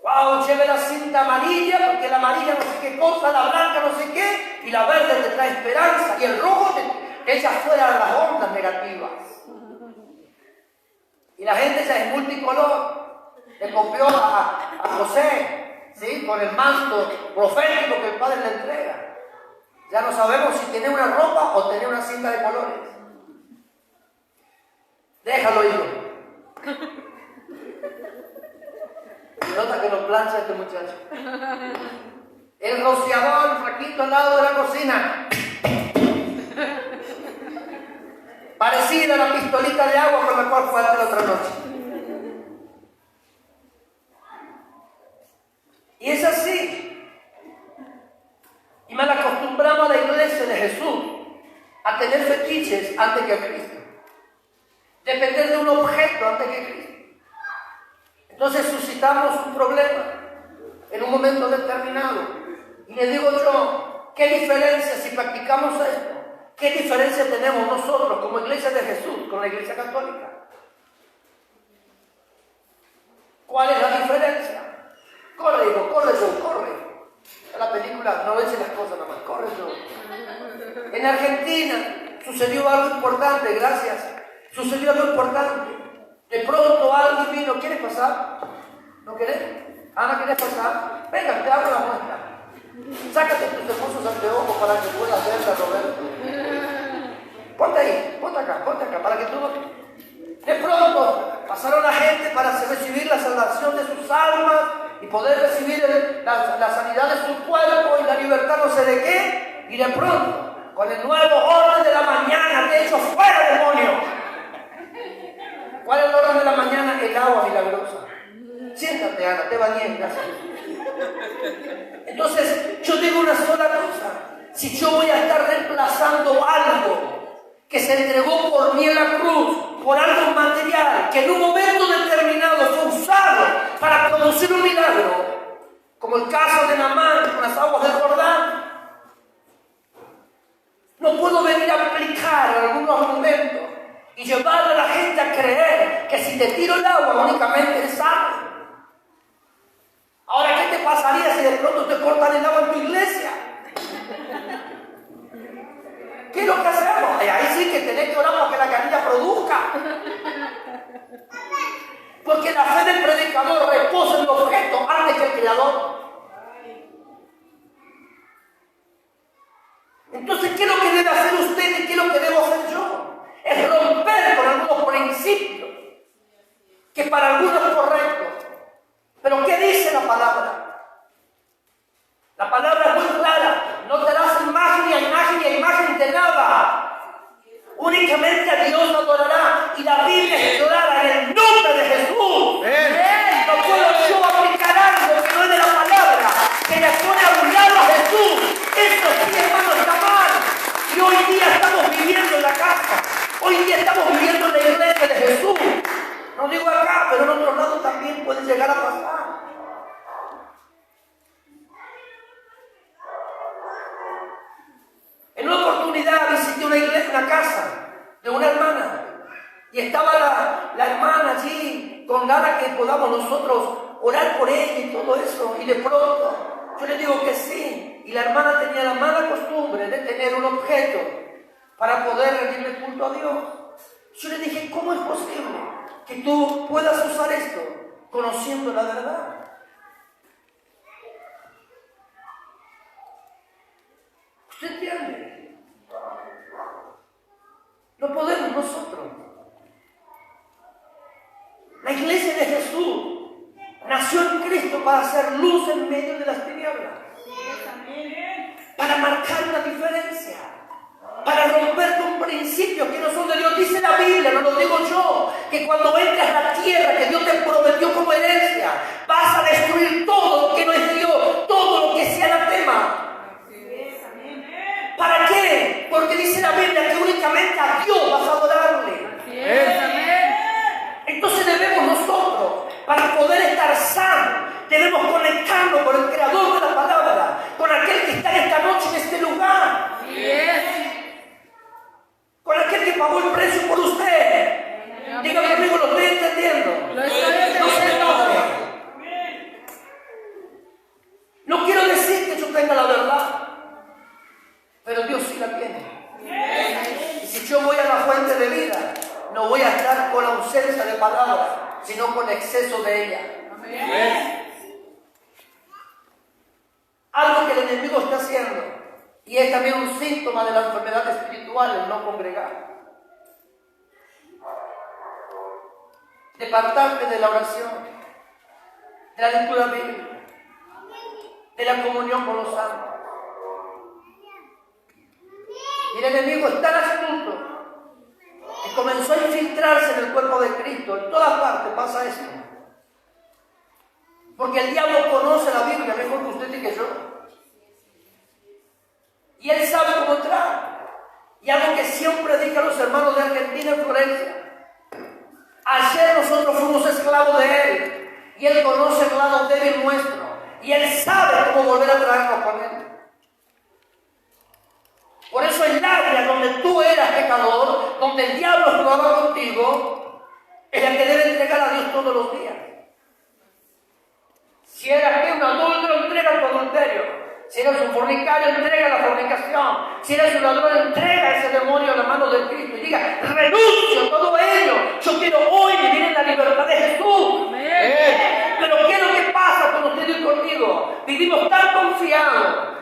¡Wow! Lleve la cinta amarilla, porque la amarilla no sé qué cosa, la blanca no sé qué, y la verde te trae esperanza, y el rojo te echa fuera de las ondas negativas. Y la gente ya es multicolor. Le copió a José, ¿sí? Con el manto profético que el Padre le entrega. Ya no sabemos si tiene una ropa o tiene una cinta de colores. Déjalo, hijo. Nota que lo plancha este muchacho. El rociador, el fraquito al lado de la cocina. Parecida a la pistolita de agua con la cual fue la otra noche. Y es así. Y mal acostumbramos a la iglesia de Jesús a tener fetiches antes que a Cristo. Depender de un objeto antes que Cristo. Entonces suscitamos un problema en un momento determinado. Y le digo yo: ¿qué diferencia si practicamos esto? ¿Qué diferencia tenemos nosotros como iglesia de Jesús con la iglesia católica? ¿Cuál es la diferencia? Corre, hijo, corre, yo, corre. La película no eche las cosas nada más, corre yo. En Argentina sucedió algo importante, gracias. Sucedió algo importante. De pronto alguien vino: ¿quieres pasar? ¿No querés? Ana, ¿querés pasar? Venga, te abro la muestra. Sácate tus hermosos anteojos para que puedas verla, Roberto. Ponte ahí, ponte acá, para que tú no... De pronto pasaron la gente para recibir la salvación de sus almas y poder recibir la sanidad de su cuerpo y la libertad no sé de qué. Y de pronto, con el nuevo orden de la mañana, de hecho, fuera demonio. ¿Cuál es el orden de la mañana? El agua milagrosa. Siéntate, Ana, te bañé, gracias. Entonces, yo digo una sola cosa. Si yo voy a estar reemplazando algo que se entregó por mí en la cruz, por algo material, que en un momento determinado fue usado para producir un milagro, como el caso de Naamán con las aguas del Jordán, no puedo venir a aplicar en algunos momentos y llevar a la gente a creer que si te tiro el agua únicamente eres sano. Ahora, ¿qué te pasaría si de pronto te cortan el agua en tu iglesia? ¿Qué es lo que hacemos? Ahí sí que tenés que orar para que la canilla produzca. Porque la fe del predicador reposa en el objeto antes que el creador. Entonces, ¿qué es lo que debe hacer usted y qué es lo que debo hacer yo? Es romper con algunos principios que para algunos es correcto. Pero ¿qué dice la palabra? La palabra es muy clara. No te das imagen y imagen de nada. Únicamente a Dios adorará. Y la Biblia es clara en el nombre de Jesús. No puedo yo aplicar algo que no es de la palabra, que le pone a un lado a Jesús. Esto sí, hermano, está mal. Y hoy día estamos viviendo en la casa. Hoy día estamos viviendo en la iglesia de Jesús. No digo acá, pero en otro lado también puede llegar a pasar. En una oportunidad visité una iglesia, una casa de una hermana. Y estaba la hermana allí con ganas que podamos nosotros orar por ella y todo eso. Y de pronto yo le digo que sí. Y la hermana tenía la mala costumbre de tener un objeto para poder rendirle culto a Dios. Yo le dije, ¿cómo es posible que tú puedas usar esto conociendo la verdad? ¿Usted entiende? No podemos nosotros. La iglesia de Jesús nació en Cristo para hacer luz en medio de las tinieblas. Para marcar una diferencia. Para romper con principios que no son de Dios. Dice la Biblia, no lo digo yo, que cuando entres a la tierra que Dios te prometió como herencia, vas a destruir todo lo que no es Dios, todo lo que sea anatema. ¿Para qué? Porque dice la Biblia que únicamente a Dios vas a adorarle. Entonces debemos nosotros, para poder estar sanos, debemos conectarnos con el creador de la palabra, con aquel que está esta noche en este lugar. Con aquel que pagó el precio por usted. Dígame conmigo, lo estoy entendiendo. No se enoje. No quiero decir que yo tenga la verdad, pero Dios sí la tiene. Y si yo voy a la fuente de vida, no voy a estar con ausencia de palabras, sino con exceso de ella. Algo que el enemigo está haciendo, y es también un síntoma de la enfermedad espiritual, el no congregar. De apartarte de la oración, de la lectura bíblica, de la comunión con los santos. Y el enemigo es tan astuto que comenzó a infiltrarse en el cuerpo de Cristo. En todas partes pasa esto. Porque el diablo conoce la Biblia mejor que usted y que yo. Y él sabe cómo entrar. Y algo que siempre dije a los hermanos de Argentina en Florencia. Ayer nosotros fuimos esclavos de él. Y él conoce el lado débil nuestro. Y él sabe cómo volver a traernos con él. Por eso el área donde tú eras pecador, donde el diablo jugaba contigo, es la que debe entregar a Dios todos los días. Si eras que un adúltero, entrega tu adulterio. Si eres un fornicario, entrega la fornicación. Si eres un ladrón, entrega ese demonio a la mano de Cristo y diga, renuncio a todo ello. Yo quiero hoy vivir en la libertad de Jesús. Pero ¿qué es lo que pasa con usted y conmigo? Vivimos tan confiados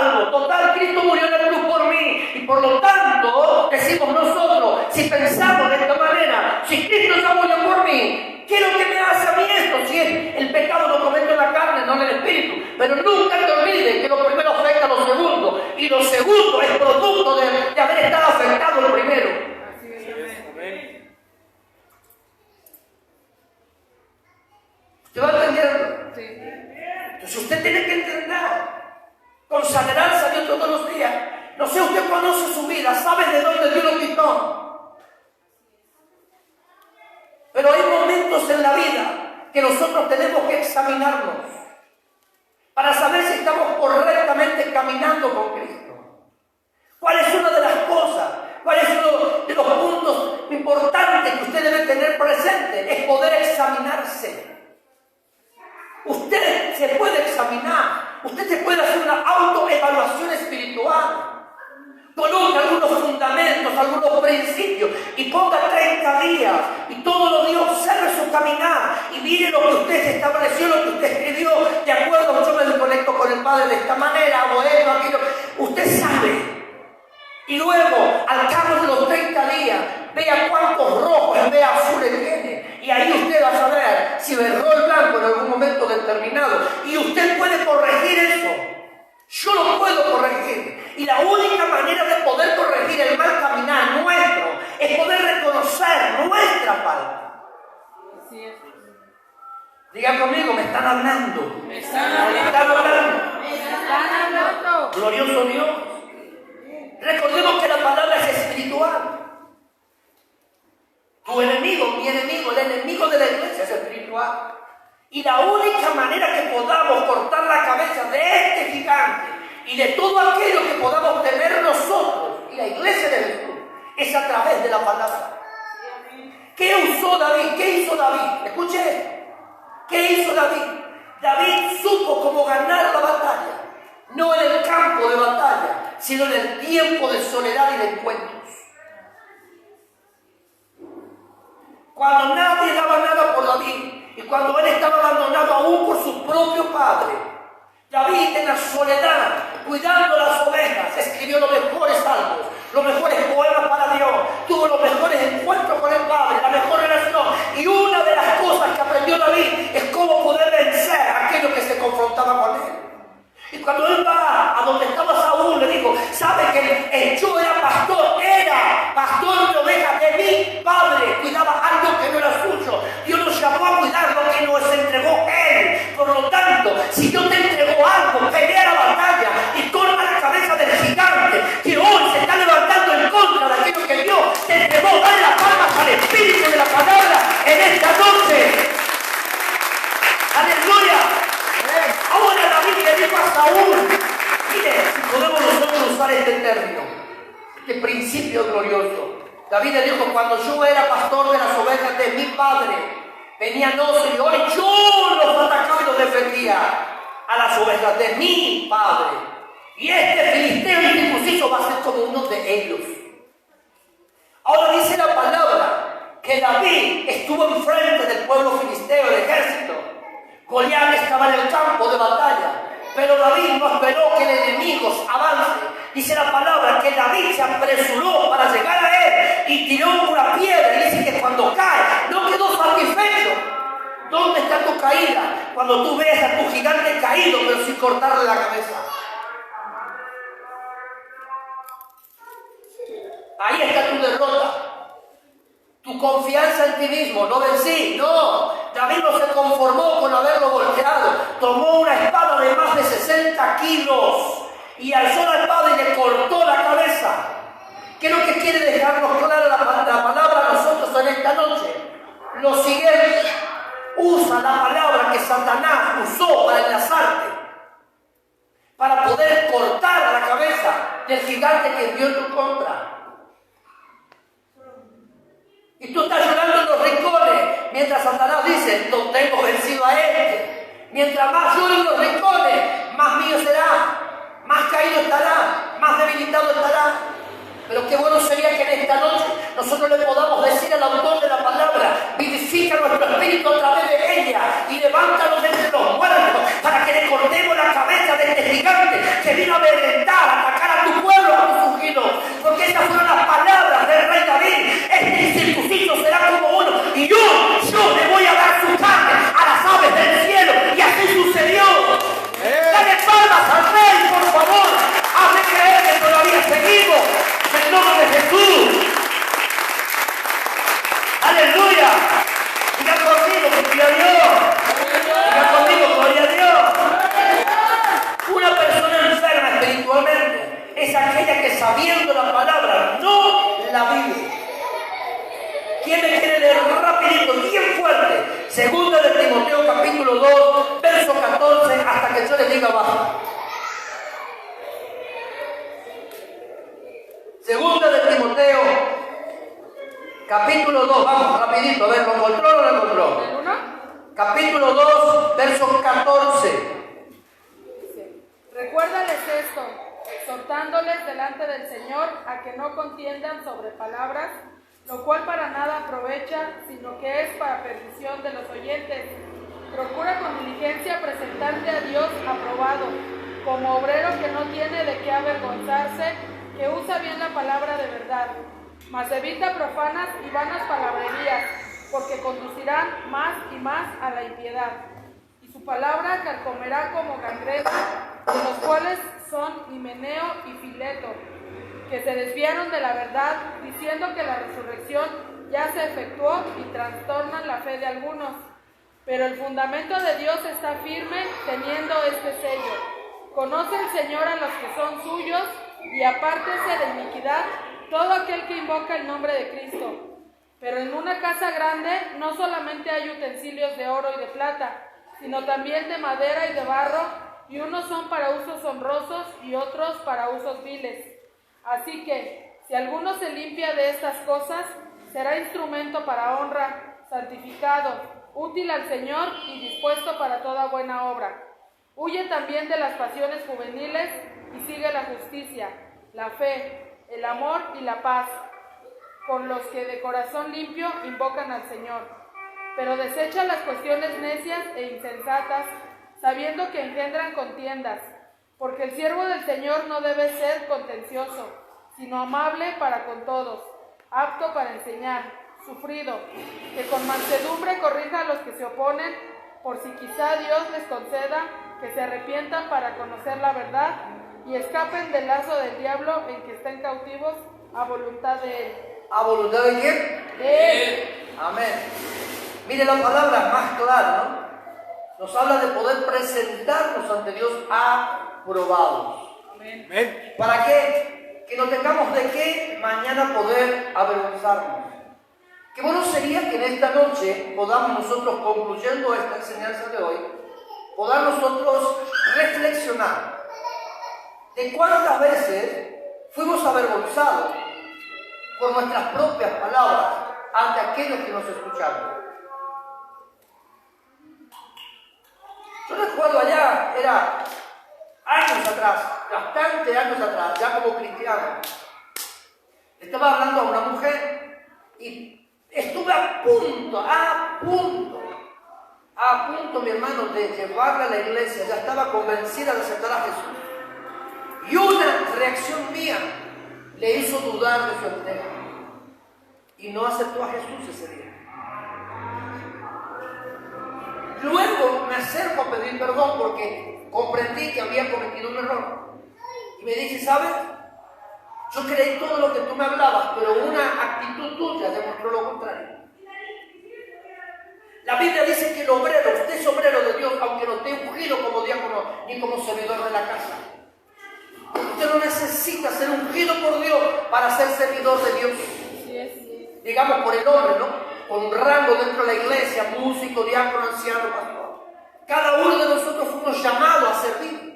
salvo. Total, Cristo murió en la cruz por mí. Y por lo tanto, decimos nosotros, si pensamos de esta manera, si Cristo ya murió por mí, ¿qué es lo que me hace a mí esto? Si el pecado lo cometo en la carne, no en el espíritu. Pero nunca te olvides que lo primero afecta a lo segundo. Y lo segundo es producto de haber estado afectado el primero. ¿Usted va entendiendo? Entonces usted tiene que entender, consagrarse a Dios todos los días. No sé, usted conoce su vida, sabe de dónde Dios lo quitó. Pero hay momentos en la vida que nosotros tenemos que examinarnos para saber si estamos correctamente caminando con Cristo. ¿Cuál es una de las cosas? ¿Cuál es uno de los puntos importantes que usted debe tener presente? Es poder examinarse. Usted se puede examinar, usted se puede hacer una autoevaluación espiritual. Coloque algunos fundamentos, algunos principios y ponga 30 días y todos los días observe su caminar y mire lo que usted se estableció, lo que usted escribió. De acuerdo, yo me conecto con el Padre de esta manera, hago esto, aquello. Usted sabe. Y luego, al cabo de los 30 días, vea cuántos rojos, vea azules tiene. Y ahí usted va a saber si erró el blanco en algún momento determinado. Y usted puede corregir eso. Yo lo puedo corregir. Y la única manera de poder corregir el mal caminar nuestro es poder reconocer nuestra falta. Así es. Digan conmigo, me están hablando. Me están hablando. Me están hablando. Glorioso Dios. Recordemos que la palabra es espiritual. Tu enemigo, mi enemigo, el enemigo de la iglesia es espiritual. Y la única manera que podamos cortar la cabeza de este gigante y de todo aquello que podamos tener nosotros y la iglesia de Jesús es a través de la palabra. ¿Qué usó David? ¿Qué hizo David? Escuche esto. ¿Qué hizo David? David supo cómo ganar la batalla. No en el campo de batalla, sino en el tiempo de soledad y de encuentros. Cuando nadie daba nada por David, y cuando él estaba abandonado aún por su propio padre, David en la soledad, cuidando las ovejas, escribió los mejores salmos, los mejores poemas para Dios, tuvo los mejores encuentros con el Padre, la mejor relación. Y una de las cosas que aprendió David es cómo poder vencer a aquello que se confrontaba con él. Y cuando él va a donde estaba Saúl, le dijo, ¿sabe que yo era pastor de ovejas de mi padre? Cuidaba algo que no era suyo. Dios nos llamó a cuidar lo que nos entregó él. Por lo tanto, si Dios te entregó algo, pelea la batalla y corta la cabeza del gigante que hoy se está levantando en contra de aquello que Dios te entregó. Dale las palmas al Espíritu de la palabra en esta noche. ¡Aleluya! Ahora David le dijo a Saúl, mire, si podemos nosotros usar este término, este principio glorioso. David le dijo, cuando yo era pastor de las ovejas de mi padre, venían los leones, yo los atacaba y los defendía a las ovejas de mi padre. Y este filisteo incircunciso va a ser como uno de ellos. Ahora dice la palabra que David estuvo enfrente del pueblo filisteo, del ejército. Goliat estaba en el campo de batalla, pero David no esperó que el enemigo avance. Dice la palabra que David se apresuró para llegar a él y tiró una piedra. Y dice que cuando cae, no quedó satisfecho. ¿Dónde está tu caída? Cuando tú ves a tu gigante caído, pero sin cortarle la cabeza. Ahí está tu derrota. Tu confianza en ti mismo, no vencí, no. David no se conformó con haberlo golpeado. Tomó una espada de más de 60 kilos y alzó la espada y le cortó la cabeza. ¿Qué es lo que quiere dejarnos clara la palabra a nosotros en esta noche? Lo siguiente, usa la palabra que Satanás usó para enlazarte, para poder cortar la cabeza del gigante que dio en tu contra. Y tú estás llorando en los rincones, mientras Satanás dice, no tengo vencido a él. Mientras más llore en los rincones, más mío será, más caído estará, más debilitado estará. Pero qué bueno sería que en esta noche nosotros le podamos decir al autor de la palabra, vivifica nuestro espíritu a través de ella y levántanos de entre los muertos para que le cortemos la cabeza de este gigante que vino a ver sabiendo la palabra, no la vive. ¿Quién me quiere leer rapidito, bien fuerte? Segunda de Timoteo capítulo 2, verso 14, hasta que yo le diga basta. Segunda de Timoteo capítulo 2, vamos, rapidito, a ver, ¿lo encontró o no lo encontró? ¿El 1? Capítulo 2, verso 14. Recuérdales esto, exhortándoles delante del Señor a que no contiendan sobre palabras, lo cual para nada aprovecha, sino que es para perdición de los oyentes. Procura con diligencia presentarte a Dios aprobado, como obrero que no tiene de qué avergonzarse, que usa bien la palabra de verdad, mas evita profanas y vanas palabrerías, porque conducirán más y más a la impiedad. Y su palabra carcomerá como gangrena, de los cuales son Himeneo y Fileto, que se desviaron de la verdad, diciendo que la resurrección ya se efectuó y trastornan la fe de algunos. Pero el fundamento de Dios está firme, teniendo este sello. Conoce el Señor a los que son suyos, y apártese de iniquidad todo aquel que invoca el nombre de Cristo. Pero en una casa grande no solamente hay utensilios de oro y de plata, sino también de madera y de barro, y unos son para usos honrosos y otros para usos viles. Así que, si alguno se limpia de estas cosas, será instrumento para honra, santificado, útil al Señor y dispuesto para toda buena obra. Huye también de las pasiones juveniles y sigue la justicia, la fe, el amor y la paz, con los que de corazón limpio invocan al Señor. Pero desecha las cuestiones necias e insensatas, sabiendo que engendran contiendas, porque el siervo del Señor no debe ser contencioso, sino amable para con todos, apto para enseñar, sufrido, que con mansedumbre corrija a los que se oponen, por si quizá Dios les conceda que se arrepientan para conocer la verdad y escapen del lazo del diablo en que estén cautivos a voluntad de Él. ¿A voluntad de quién? De Él. Amén. Mire la palabra más clara, ¿no? Nos habla de poder presentarnos ante Dios aprobados. Amén. Amén. ¿Para qué? Que no tengamos de qué mañana poder avergonzarnos. Qué bueno sería que en esta noche podamos nosotros, concluyendo esta enseñanza de hoy, podamos nosotros reflexionar de cuántas veces fuimos avergonzados por nuestras propias palabras ante aquellos que nos escucharon. Yo recuerdo allá, era años atrás, bastante años atrás, ya como cristiano, estaba hablando a una mujer y estuve a punto, mi hermano, de llevarla a la iglesia. Ya estaba convencida de aceptar a Jesús. Y una reacción mía le hizo dudar de su entrega. Y no aceptó a Jesús ese día. Luego me acerco a pedir perdón porque comprendí que había cometido un error. Y me dice, ¿sabes? Yo creí todo lo que tú me hablabas, pero una actitud tuya demostró lo contrario. La Biblia dice que el obrero, usted es obrero de Dios, aunque no esté ungido como diácono ni como servidor de la casa. Usted no necesita ser ungido por Dios para ser servidor de Dios. Digamos por el hombre, ¿no? Con un rango dentro de la iglesia, músico, diácono, anciano, pastor. Cada uno de nosotros fuimos llamados a servir.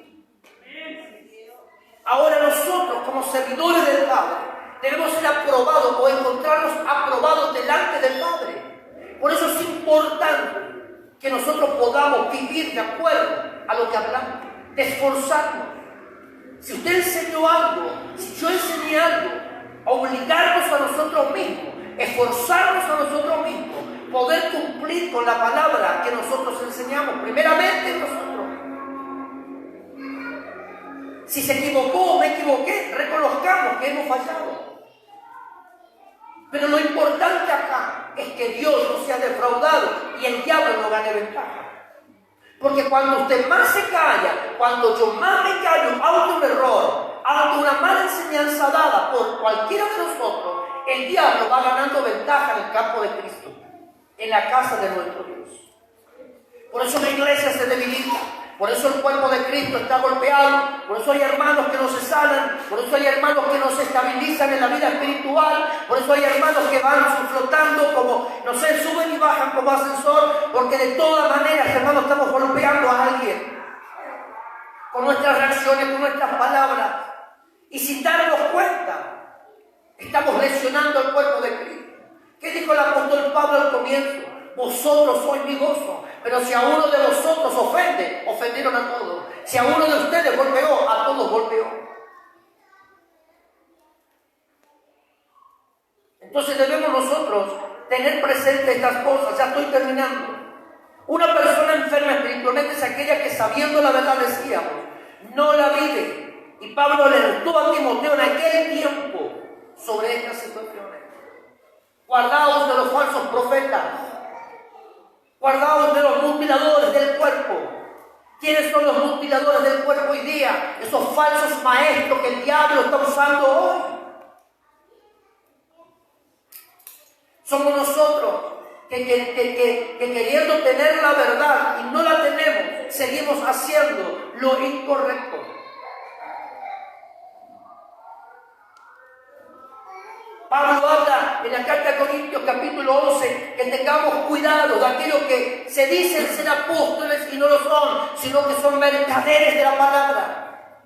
Ahora nosotros, como servidores del Padre, debemos ser aprobados o encontrarnos aprobados delante del Padre. Por eso es importante que nosotros podamos vivir de acuerdo a lo que hablamos, de esforzarnos. Si usted enseñó algo, si yo enseñé algo, obligarnos a nosotros mismos, esforzarnos a nosotros mismos, poder cumplir con la palabra que nosotros enseñamos, primeramente nosotros. Si se equivocó o me equivoqué, reconozcamos que hemos fallado. Pero lo importante acá es que Dios no sea defraudado y el diablo no gane ventaja. Porque cuando usted más se calla, cuando yo más me callo ante un error, ante una mala enseñanza dada por cualquiera de nosotros, el diablo va ganando ventaja en el campo de Cristo, en la casa de nuestro Dios. Por eso la iglesia se debilita, Por eso el cuerpo de Cristo está golpeado, por eso hay hermanos que no se sanan, por eso hay hermanos que no se estabilizan en la vida espiritual, por eso hay hermanos que van flotando como, no sé, suben y bajan como ascensor, porque de todas maneras, hermanos, estamos golpeando a alguien con nuestras reacciones, con nuestras palabras, y sin darnos cuenta, estamos lesionando el cuerpo de Cristo. ¿Qué dijo el apóstol Pablo al comienzo? Vosotros sois mi gozo, pero si a uno de vosotros ofende, ofendieron a todos. Si a uno de ustedes golpeó, a todos golpeó. Entonces debemos nosotros tener presente estas cosas. Ya estoy terminando. Una persona enferma espiritualmente es aquella que, sabiendo la verdad, decíamos, no la vive. Y Pablo le alertó a Timoteo en aquel tiempo sobre estas situaciones. Guardaos de los falsos profetas. Guardaos de los mutiladores del cuerpo. ¿Quiénes son los mutiladores del cuerpo hoy día? Esos falsos maestros que el diablo está usando hoy. Somos nosotros que queriendo tener la verdad y no la tenemos, seguimos haciendo lo incorrecto. Pablo habla en la carta de Corintios capítulo 11 que tengamos cuidado de aquellos que se dicen ser apóstoles y no lo son, sino que son mercaderes de la palabra.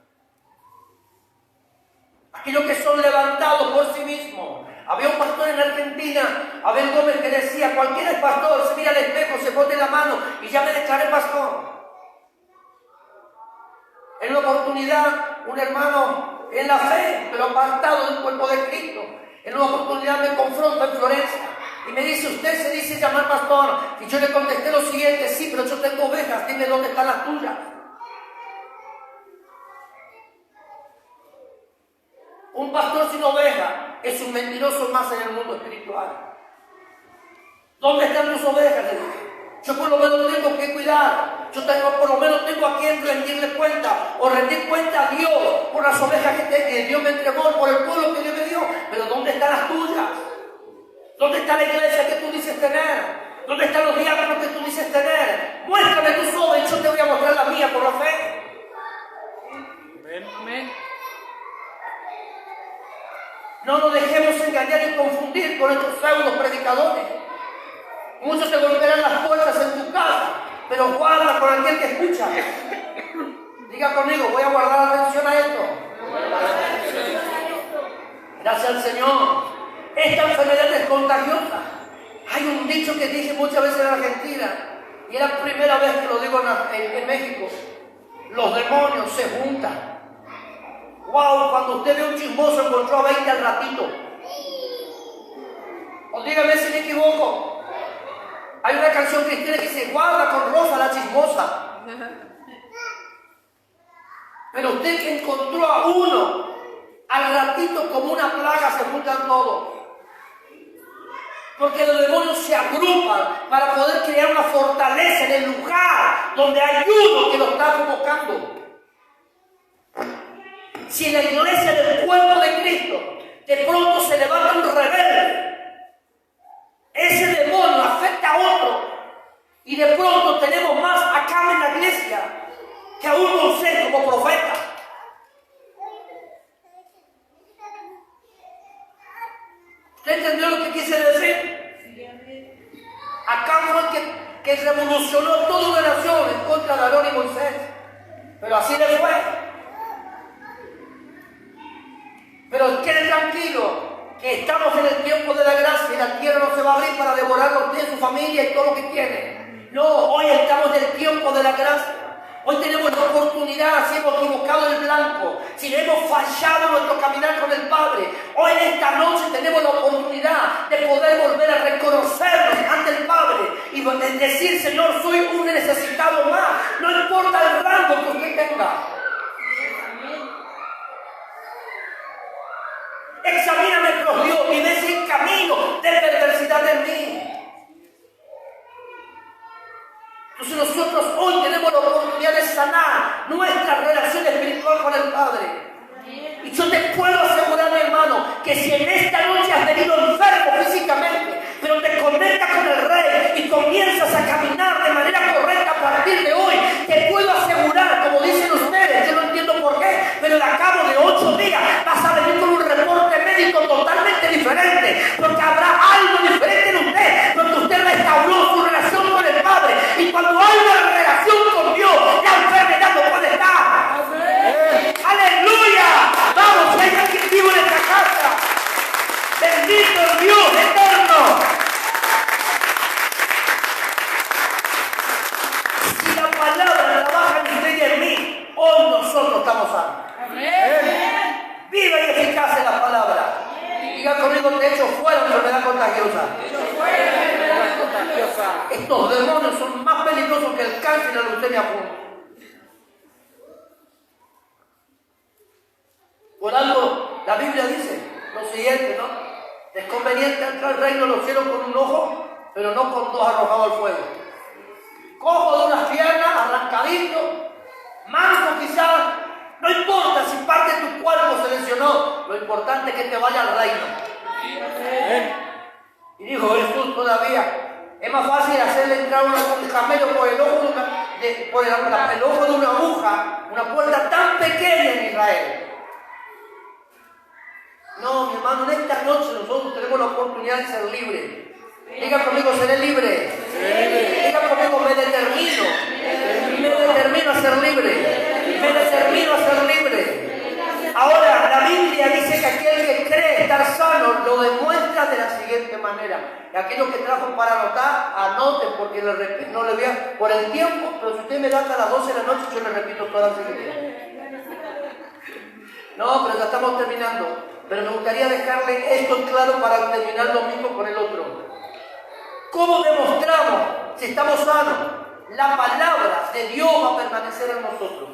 Aquellos que son levantados por sí mismos. Había un pastor en Argentina, Abel Gómez, que decía, cualquier pastor se mira al espejo, se pone la mano y ya me declaré pastor. En una oportunidad, un hermano en la fe, pero apartado del cuerpo de Cristo, en una oportunidad me confronta en Florencia y me dice, usted se dice llamar pastor. Y yo le contesté lo siguiente, sí, pero yo tengo ovejas, dime dónde están las tuyas. Un pastor sin oveja es un mentiroso más en el mundo espiritual. ¿Dónde están tus ovejas? Le dije. Yo por lo menos tengo que cuidar. Por lo menos tengo a quien rendirle cuenta. O rendir cuenta a Dios por las ovejas que Dios me entregó, por el pueblo que Dios me dio. Pero ¿dónde están las tuyas? ¿Dónde está la iglesia que tú dices tener? ¿Dónde están los diáconos que tú dices tener? Muéstrame tus ovejas y yo te voy a mostrar la mía por la fe. Amén. No nos dejemos engañar y confundir con estos pseudos predicadores. Muchos te golpearán las puertas en tu casa, pero guarda con aquel que escucha. Diga conmigo, voy a guardar atención a esto. Gracias al Señor. Esta enfermedad es contagiosa. Hay un dicho que dije muchas veces en Argentina, y es la primera vez que lo digo en México. Los demonios se juntan. Wow, cuando usted ve un chismoso encontró a 20 al ratito. O dígame si me equivoco. Hay una canción cristiana que dice, guarda con Rosa la chismosa. Pero usted que encontró a uno, al ratito como una plaga se juntan todos. Porque los demonios se agrupan para poder crear una fortaleza en el lugar donde hay uno que lo está convocando. Si en la iglesia del cuerpo de Cristo de pronto se levanta un rebelde, ese demonio afecta a otro y de pronto tenemos más acá en la iglesia que a un consejo como profeta. ¿Usted entendió lo que quise decir? Acá fue el que revolucionó toda una nación en contra de Aarón y Moisés, pero así le fue. Pero quede tranquilo que estamos en el tiempo de la gracia y la tierra no se va a abrir para devorar a usted, su familia y todo lo que tiene. No, hoy estamos en el tiempo de la gracia. Hoy tenemos la oportunidad, si hemos equivocado el blanco, si hemos fallado en nuestro caminar con el Padre, hoy en esta noche tenemos la oportunidad de poder volver a reconocernos ante el Padre y decir, Señor, soy un necesitado más, no importa el rango que usted tenga. Examíname, por Dios, y ve si hay camino de perversidad en mí. Entonces nosotros hoy tenemos la oportunidad de sanar nuestra relación espiritual con el Padre. Y yo te puedo asegurar, mi hermano, que si en esta noche has venido enfermo físicamente, pero te conectas con el Rey y comienzas a caminar de manera correcta a partir de hoy, te puedo asegurar contagiosa. Estos demonios son más peligrosos que el cáncer y la leucemia juntos. Por algo, la Biblia dice lo siguiente, ¿no? Es conveniente entrar al reino de los cielos con un ojo, pero no con dos arrojados al fuego. Cojo de unas piernas, arrancadito, manco quizás, no importa si parte de tu cuerpo se lesionó, lo importante es que te vaya al reino. Y dijo Jesús todavía, es más fácil hacerle entrar un camello por el ojo el ojo de una aguja, una puerta tan pequeña en Israel. No, mi hermano, en esta noche nosotros tenemos la oportunidad de ser libres. Diga conmigo, seré libre. Diga conmigo, me determino a ser libre. Me determino a ser libre. Ahora, la Biblia dice que aquel que cree estar sano lo demuestra de la siguiente manera. Y aquellos que trajo para anotar, anoten, porque no le voy a por el tiempo, pero si usted me da hasta las 12 de la noche, yo le repito todas las ideas. No, pero ya estamos terminando. Pero me gustaría dejarle esto claro para terminar lo mismo con el otro. ¿Cómo demostramos si estamos sanos? La palabra de Dios va a permanecer en nosotros.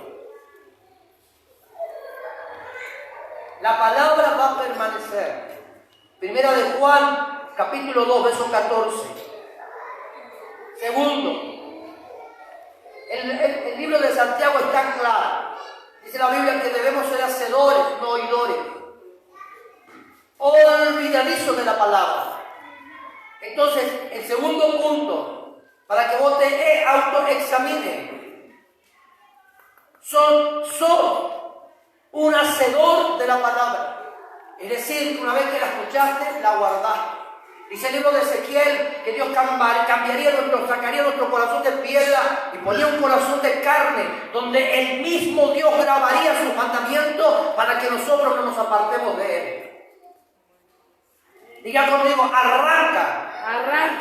La palabra va a permanecer. Primera de Juan, capítulo 2, verso 14. Segundo, el libro de Santiago está claro. Dice la Biblia que debemos ser hacedores, no oidores. Olvidadizo de la palabra. Entonces, el segundo punto, para que vos te autoexamines, sos un hacedor de la palabra. Es decir, una vez que la escuchaste, la guardaste. Dice el libro de Ezequiel que Dios sacaría nuestro corazón de piedra y ponía un corazón de carne, donde el mismo Dios grabaría sus mandamientos para que nosotros no nos apartemos de él. Diga conmigo, arranca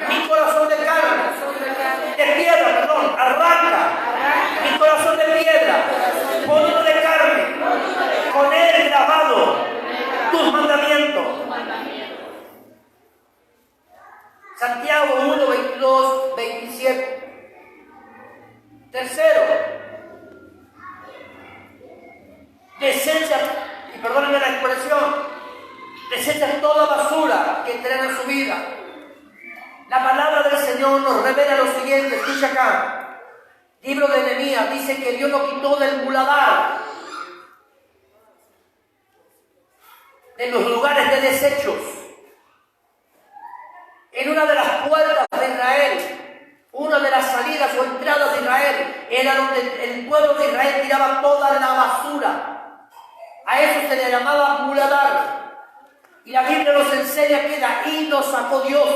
mi corazón de carne, de piedra, perdón, arranca mi corazón de piedra, ponlo de carne, con él grabado tus mandamientos. Santiago 1, 22, 27. Tercero, desecha, y perdónenme la expresión, desecha toda basura que entrena en su vida. La palabra del Señor nos revela lo siguiente, escucha acá. Libro de Nehemías dice que Dios nos quitó del muladar, de los lugares de desechos. En una de las puertas de Israel, una de las salidas o entradas de Israel, era donde el pueblo de Israel tiraba toda la basura. A eso se le llamaba muladar. Y la Biblia nos enseña que de ahí nos sacó Dios.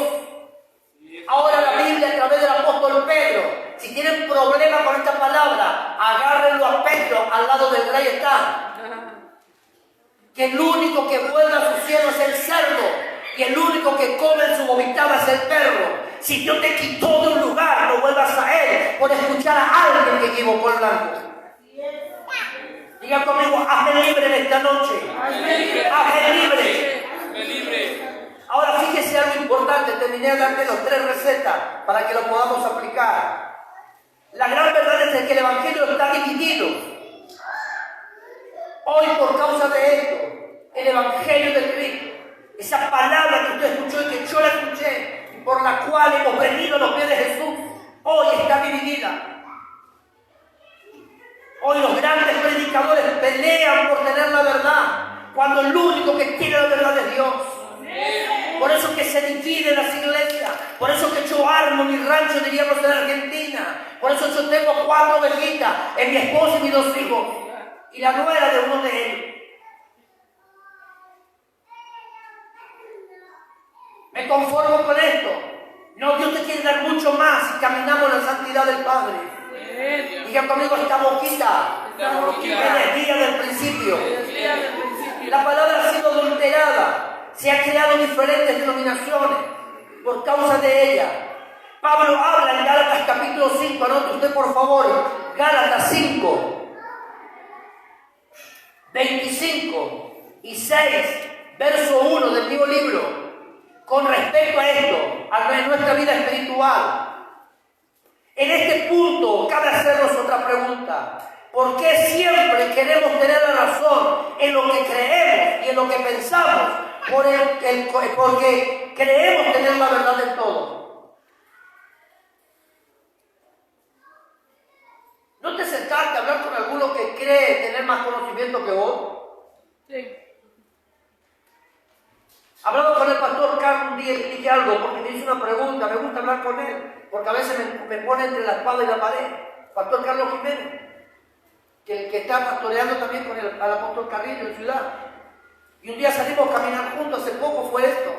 Ahora la Biblia, a través del apóstol Pedro, si tienen problemas con esta palabra, agárrenlo a Pedro, al lado del rey está. Que el único que vuelve a su cielo es el cerdo, y el único que come en su vomitada es el perro. Si Dios te quitó de un lugar, no vuelvas a él por escuchar a alguien que equivocó el blanco. Diga conmigo, hazme libre en esta noche. Hazme libre. Ahora fíjese algo importante, terminé de darte las 3 recetas para que lo podamos aplicar. La gran verdad es que el Evangelio está dividido. Hoy, por causa de esto, el Evangelio de Cristo, esa palabra que usted escuchó y que yo la escuché, y por la cual hemos venido a los pies de Jesús, hoy está dividida. Hoy los grandes predicadores pelean por tener la verdad, cuando el único que tiene la verdad es Dios. Por eso que se dividen las iglesias, por eso que yo armo mi rancho, diríamos en Argentina, por eso yo tengo 4 ovejitas, en mi esposo y mis 2 hijos, y la nuera de uno de ellos. Me conformo con esto. No, Dios te quiere dar mucho más si caminamos en la santidad del Padre. Diga conmigo, esta boquita es el día del principio. La palabra ha sido adulterada. Se han creado diferentes denominaciones por causa de ella. Pablo habla en Gálatas capítulo 5, anote usted por favor, Gálatas 5, 25 y 6, verso 1 del mismo libro. con respecto a esto, a nuestra vida espiritual. En este punto cabe hacernos otra pregunta. ¿Por qué siempre queremos tener la razón en lo que creemos y en lo que pensamos? Porque creemos tener la verdad en todo. ¿No te sentaste a hablar con alguno que cree tener más conocimiento que vos? Sí. Hablaba con el pastor Carlos un día y le dije algo porque me hizo una pregunta. Me gusta hablar con él porque a veces me pone entre la espada y la pared. Pastor Carlos Jiménez, que está pastoreando también con al apóstol Carrillo en Ciudad. Y un día salimos a caminar juntos, hace poco fue esto.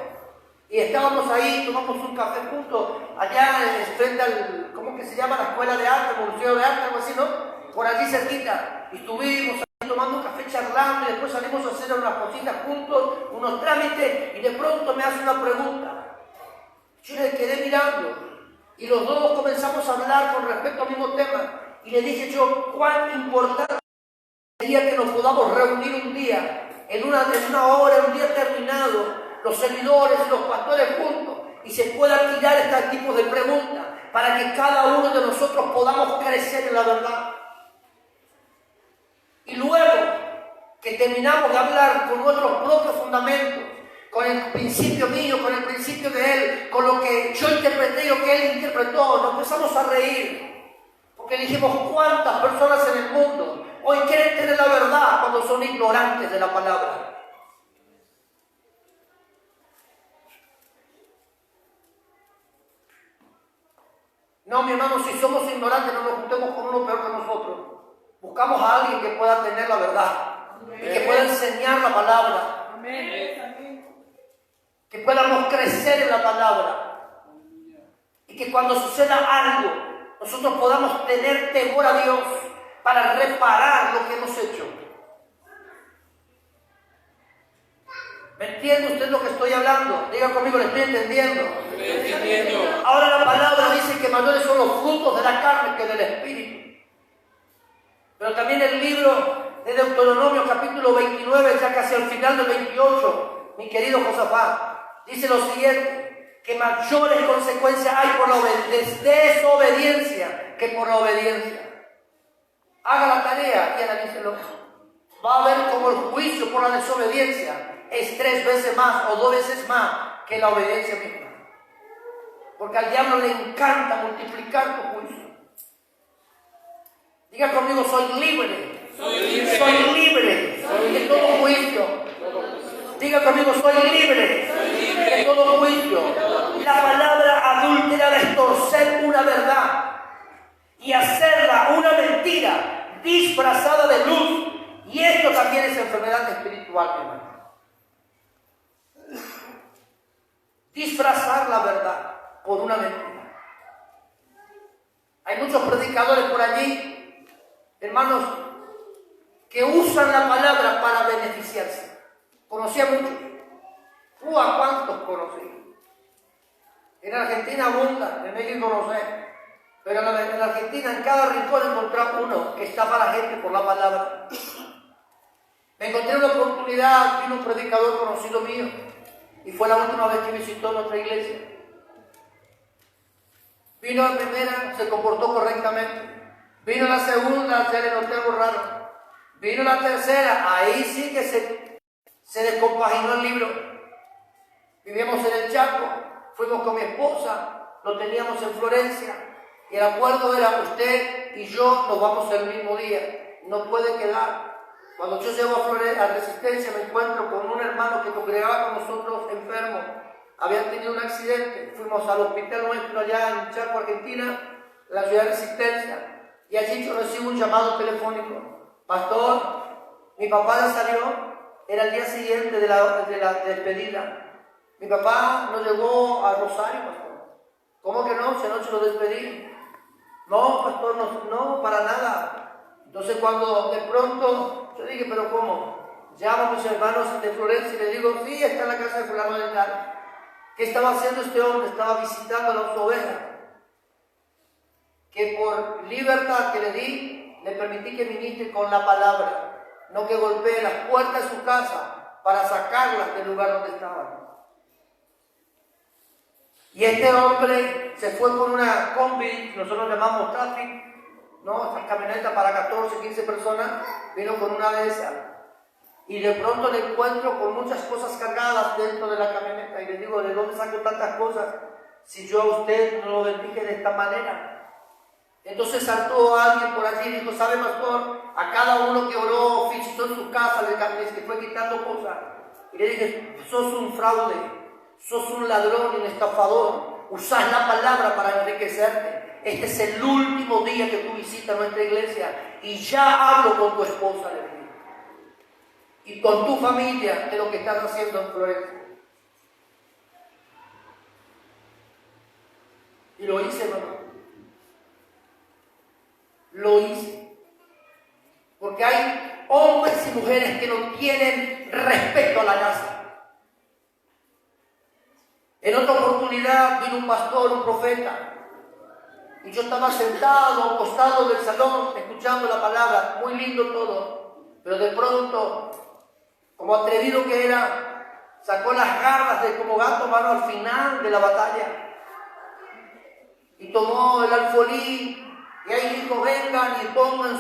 Y estábamos ahí, tomamos un café juntos, allá frente al, ¿cómo que se llama? La escuela de arte, el museo de arte, algo así, ¿no? Por allí cerquita. Y estuvimos ahí tomando un café charlando y después salimos a hacer unas cositas juntos, unos trámites, y de pronto me hace una pregunta. Yo le quedé mirando y los dos comenzamos a hablar con respecto al mismo tema. Y le dije yo, cuán importante sería que nos podamos reunir un día, en una hora, un día terminado, los servidores y los pastores juntos, y se puedan tirar este tipo de preguntas, para que cada uno de nosotros podamos crecer en la verdad. Y luego que terminamos de hablar con nuestros propios fundamentos, con el principio mío, con el principio de él, con lo que yo interpreté y lo que él interpretó, nos empezamos a reír. Porque dijimos, ¿cuántas personas en el mundo hoy quieren tener la verdad cuando son ignorantes de la palabra? No, mi hermano, si somos ignorantes no nos juntemos con uno peor que nosotros. Buscamos a alguien que pueda tener la verdad. Amén. Y que pueda enseñar la palabra. Amén. Que podamos crecer en la palabra. Y que cuando suceda algo, nosotros podamos tener temor a Dios para reparar lo que hemos hecho. ¿Me entiende usted lo que estoy hablando? Diga conmigo, ¿le estoy entendiendo? Estoy entendiendo. Ahora la palabra dice que mayores son los frutos de la carne que del Espíritu. Pero también el libro de Deuteronomio capítulo 29, ya casi al final del 28, mi querido Josafat, dice lo siguiente, que mayores consecuencias hay por la desobediencia que por la obediencia. Haga la tarea y analícelo. Va a ver como el juicio por la desobediencia es 3 veces más o 2 veces más que la obediencia misma. Porque al diablo le encanta multiplicar tu juicio. Diga conmigo, soy libre. Soy libre. Soy libre de todo juicio. Diga conmigo, soy libre de todo juicio. La palabra adúltera es torcer una verdad y hacerla una mentira disfrazada de luz. Y esto también es enfermedad espiritual, mi hermano. Disfrazar la verdad por una mentira. Hay muchos predicadores por allí, hermanos, que usan la palabra para beneficiarse. Conocí a muchos. ¿A cuántos conocí? En Argentina abunda, en México no sé. Pero en Argentina, en cada rincón encontré uno que está para la gente por la palabra. Me encontré una oportunidad, vino un predicador conocido mío, y fue la última vez que visitó nuestra iglesia. Vino la primera, se comportó correctamente. Vino la segunda, ya le noté algo raro. Vino la tercera, ahí sí que se descompaginó el libro. Vivíamos en el Chaco, fuimos con mi esposa, lo teníamos en Florencia, y el acuerdo era usted y yo nos vamos el mismo día, no puede quedar. Cuando yo llego a Resistencia me encuentro con un hermano que congregaba con nosotros enfermo. Habían tenido un accidente, fuimos al hospital nuestro allá en Chaco, Argentina, la ciudad de Resistencia, y allí yo recibo un llamado telefónico. Pastor, mi papá ya salió, era el día siguiente de la despedida. Mi papá no llegó a Rosario, pastor. ¿Cómo que no? Si anoche lo despedí. No, pastor, no, para nada. Entonces cuando de pronto, yo dije, pero ¿cómo? Llamo a mis hermanos de Florencia y le digo, sí, está en la casa de fulano de tal. ¿Qué estaba haciendo este hombre? Estaba visitando a las ovejas. Que por libertad que le di, le permití que ministre con la palabra. No que golpee las puertas de su casa para sacarlas del lugar donde estaban. Y este hombre se fue con una combi, nosotros llamamos traffic, ¿no? Esta camioneta para 14, 15 personas, vino con una de esas. Y de pronto le encuentro con muchas cosas cargadas dentro de la camioneta. Y le digo, ¿de dónde saco tantas cosas? Si yo a usted no lo bendije de esta manera. Entonces saltó alguien por allí y dijo, ¿sabe, pastor? A cada uno que oró, visitó en su casa, le fue quitando cosas. Y le dije, sos un fraude, sos un ladrón y un estafador. Usás la palabra para enriquecerte. Este es el último día que tú visitas nuestra iglesia y ya hablo con tu esposa, le dije, y con tu familia de lo que estás haciendo en Florencia. Y lo hice, hermano. Lo hice. Porque hay hombres y mujeres que no tienen respeto a la casa. En otra oportunidad vino un pastor, un profeta, y yo estaba sentado, acostado del salón, escuchando la palabra, muy lindo todo, pero de pronto, como atrevido que era, sacó las garras de como gato mano al final de la batalla, y tomó el alfolí, y ahí dijo, vengan y pongan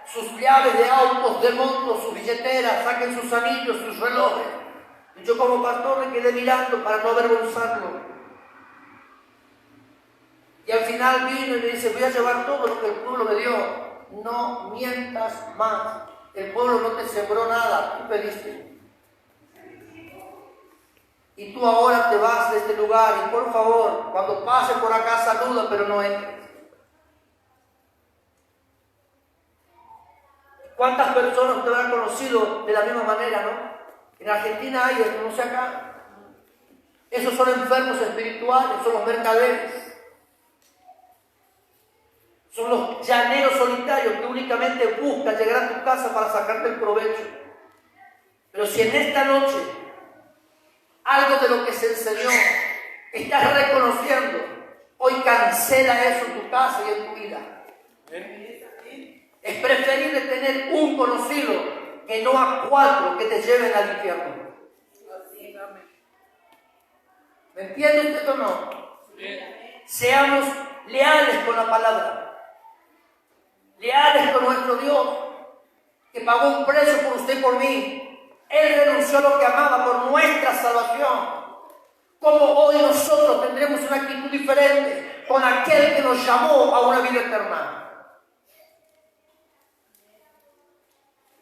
sus llaves de autos, de motos, sus billeteras, saquen sus anillos, sus relojes. Y yo como pastor me quedé mirando para no avergonzarlo. Y al final vino y me dice, voy a llevar todo lo que el pueblo me dio. No mientas más. El pueblo no te sembró nada, tú pediste. Y tú ahora te vas de este lugar y por favor, cuando pase por acá saluda, pero no entres. ¿Cuántas personas te habrán conocido de la misma manera, no? En Argentina hay, no sé acá. Esos son enfermos espirituales, son los mercaderes. Son los llaneros solitarios que únicamente buscan llegar a tu casa para sacarte el provecho. Pero si en esta noche algo de lo que se enseñó estás reconociendo, hoy cancela eso en tu casa y en tu vida. Es preferible tener un conocido que no a 4 que te lleven al infierno. ¿Me entiende usted o no? Seamos leales con la palabra. Leales con nuestro Dios, que pagó un precio por usted y por mí. Él renunció a lo que amaba por nuestra salvación. ¿Cómo hoy nosotros tendremos una actitud diferente con aquel que nos llamó a una vida eterna?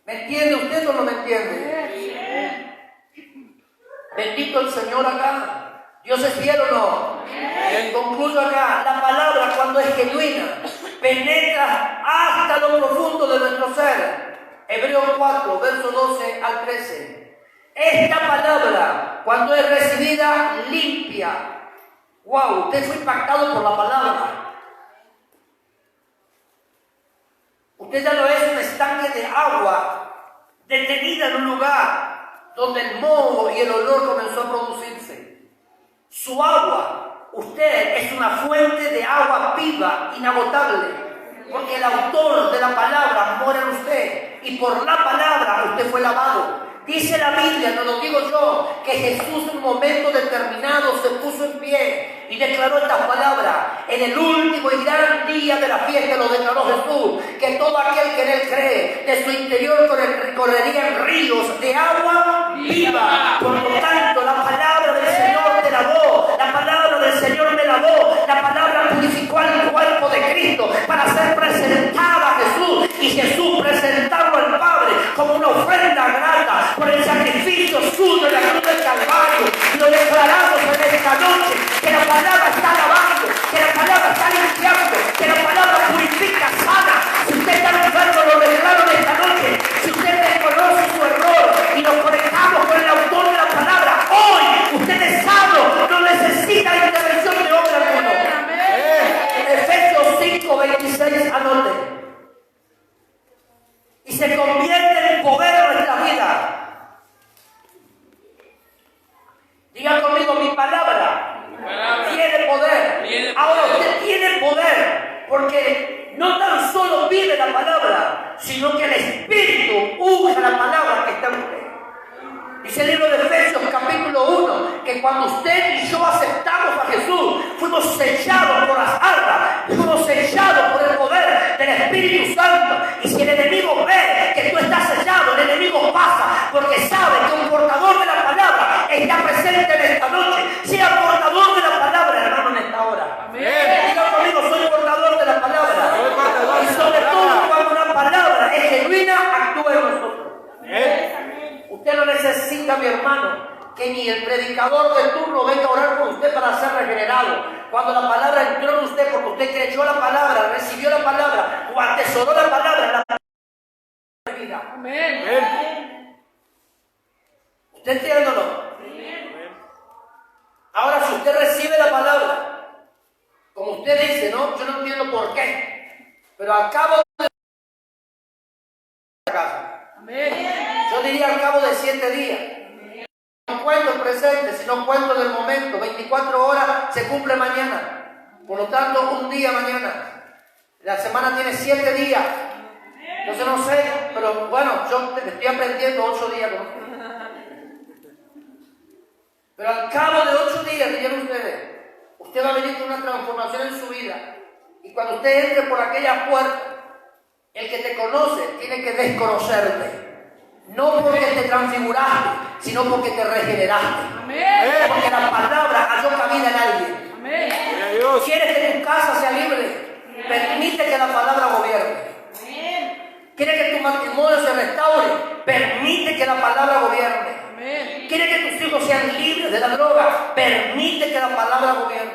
¿Me entiende usted o no me entiende? Bendito el Señor acá. ¿Dios es fiel o no? Concluyo acá. La palabra, cuando es genuina, penetra hasta lo profundo de nuestro ser. Hebreos 4, verso 12 al 13. Esta palabra, cuando es recibida, limpia. Wow, usted fue impactado por la palabra. Usted ya no es un estanque de agua detenida en un lugar donde el moho y el olor comenzó a producirse. Su agua, usted es una fuente de agua viva, inagotable, porque el autor de la palabra mora en usted y por la palabra usted fue lavado. Dice la Biblia, no lo digo yo, que Jesús en un momento determinado se puso en pie y declaró estas palabras. En el último y gran día de la fiesta lo declaró Jesús, que todo aquel que en él cree, de su interior correrían ríos de agua viva. Por lo tanto, la palabra del Señor te lavó, la palabra del Señor me lavó, la palabra purificó al cuerpo de Cristo para ser presentada a Jesús y Jesús presentarlo al Padre como una ofrenda grata por el sacrificio suyo en la cruz del Calvario. Lo declaramos en esta noche, que la palabra está lavando, que la palabra está limpiando, que la palabra purifica, sana. Si usted está enfermo, lo declaro en esta noche. Si usted reconoce su error y nos conectamos con el autor de la palabra, hoy usted es sano, no necesita intervención de hombre alguno. Efesios 5, 26, anote. Y se convierte en poder en nuestra vida. Diga conmigo, mi palabra tiene poder. Ahora usted tiene poder, porque no tan solo vive la palabra, sino que el Espíritu usa la palabra que está en usted. Dice el libro de Efesios capítulo 1, que cuando usted y yo aceptamos a Jesús, fuimos sellados por las armas, fuimos sellados por el poder del Espíritu Santo. Y si el enemigo ve que tú estás sellado, el enemigo pasa, porque sabe que un portador de la palabra está presente en esta noche. Sea portador de la palabra, hermano, en esta hora. Amén. Diga conmigo, soy portador de la palabra. Soy portador Y de la sobre todo palabra. cuando una palabra es genuina, actúa en nosotros. Amén. Usted no necesita, mi hermano, que ni el predicador de turno venga a orar por usted para ser regenerado. Cuando la palabra entró en usted, porque usted creyó la palabra, recibió la palabra o atesoró la palabra, la palabra de vida. Amén. Amén. ¿Usted entiende o no? Ahora, si usted recibe la palabra, como usted dice, ¿no? Yo no entiendo por qué, pero al cabo de la casa, Amén. yo diría al cabo de 7 días. No cuento el presente, sino cuento del momento. 24 horas se cumple mañana. Por lo tanto, un día mañana. La semana tiene 7 días. Entonces no sé, pero bueno, yo estoy aprendiendo 8 días con usted. Pero al cabo de 8 días, dijeron ustedes, usted va a venir con una transformación en su vida. Y cuando usted entre por aquella puerta, el que te conoce tiene que desconocerte. No porque te transfiguraste, sino porque te regeneraste. Amén. Porque la palabra halló cabida en alguien. Amén. Gloria a Dios. ¿Quieres que tu casa sea libre? Permite que la palabra gobierne. ¿Quieres que tu matrimonio se restaure? Permite que la palabra gobierne. Amén. ¿Quieres que tus hijos sean libres de la droga? Permite que la palabra gobierne.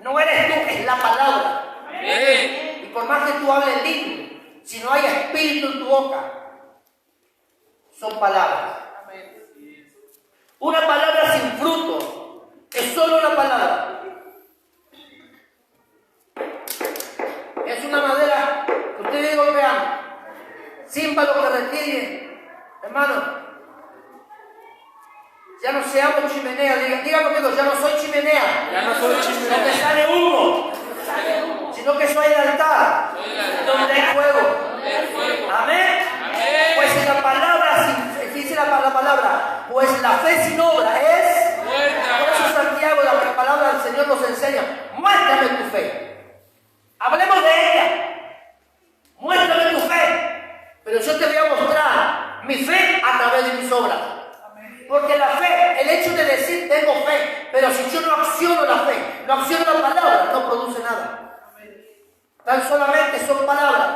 No eres tú, es la palabra. Amén. Y por más que tú hables lindo, si no hay espíritu en tu boca, son palabras. Una palabra sin fruto es solo una palabra. Es una madera que ustedes golpean, címbalo que retire. Hermano, ya no seamos chimenea. Diga conmigo, ya no soy chimenea. Ya no soy No chimenea. me sale humo, sino que soy el altar donde hay fuego. Amén. Pues en la palabra, dice la palabra, pues la fe sin obra es. Por eso Santiago, la palabra del Señor nos enseña, muéstrame tu fe. Hablemos de ella. Muéstrame tu fe. Pero yo te voy a mostrar mi fe a través de mis obras. Porque la fe, el hecho de decir tengo fe, pero si yo no acciono la fe, no acciono la palabra, no produce nada. Tan solamente son palabras.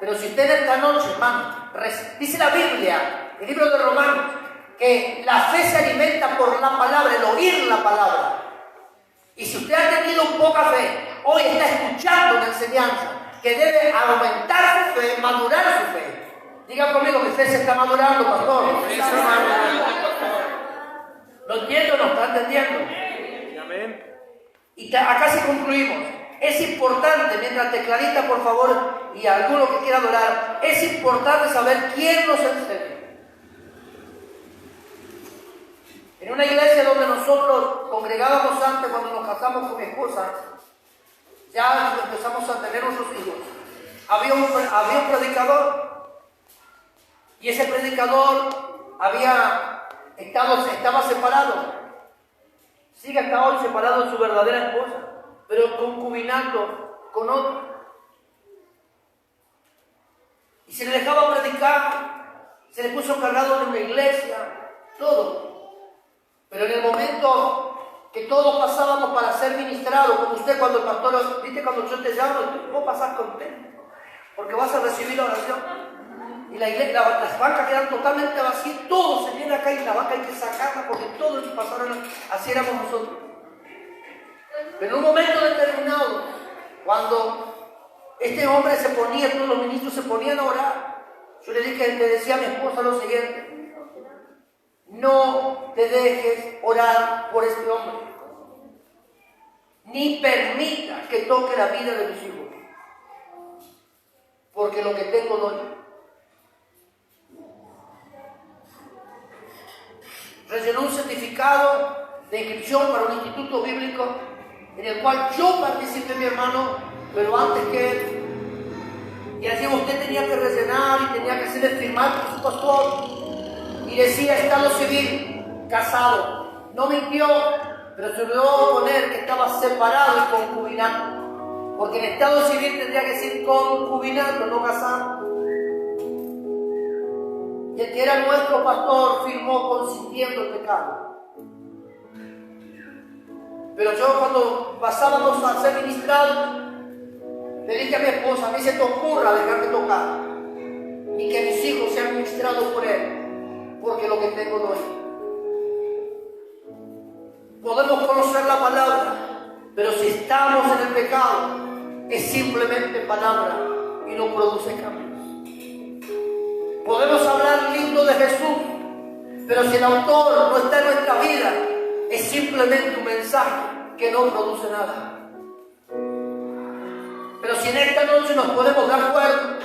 Pero si usted esta noche, hermano, dice la Biblia, el libro de Romanos, que la fe se alimenta por la palabra, el oír la palabra. Y si usted ha tenido poca fe, hoy está escuchando una enseñanza que debe aumentar su fe, madurar su fe. Diga conmigo, mi fe se está madurando, pastor. ¿Lo entiendo o no está entendiendo? Amén. Y acá sí concluimos. Es importante, mientras te clarita, por favor, y alguno que quiera adorar, es importante saber quién nos enseña. En una iglesia donde nosotros congregábamos antes, cuando nos casamos con mi esposa, ya empezamos a tener nuestros hijos, había un predicador, y ese predicador estaba separado, sigue hasta hoy separado de su verdadera esposa, pero concubinando con otro. Y se le dejaba predicar, se le puso cargado de una iglesia, todo. Pero en el momento que todos pasábamos para ser ministrados, como usted cuando el pastor, viste cuando yo te llamo, vos pasás contento, porque vas a recibir la oración. Y las bancas quedan totalmente vacías, todo se llena acá y la banca hay que sacarla porque todos pasaron, así éramos nosotros. Pero en un momento determinado, cuando este hombre se ponía, todos los ministros se ponían a orar, yo le decía a mi esposa lo siguiente: no te dejes orar por este hombre, ni permita que toque la vida de mis hijos, porque lo que tengo doy. Rellenó un certificado de inscripción para un instituto bíblico en el cual yo participé, mi hermano, pero antes que él. Y así usted tenía que rellenar y tenía que hacerle firmar por su pastor. Y decía estado civil, casado. No mintió, pero se olvidó poner que estaba separado y concubinato. Porque en estado civil tendría que decir concubinato, no casado. Y el que era nuestro pastor firmó consintiendo el pecado. Pero yo, cuando pasábamos a ser ministrados, le dije a mi esposa: a mí se te ocurra dejarme tocar y que mis hijos sean ministrados por él, porque lo que tengo doy. Podemos conocer la palabra, pero si estamos en el pecado, es simplemente palabra y no produce cambios. Podemos hablar lindo de Jesús, pero si el autor no está en nuestra vida, es simplemente un mensaje que no produce nada. Pero si en esta noche nos podemos dar cuenta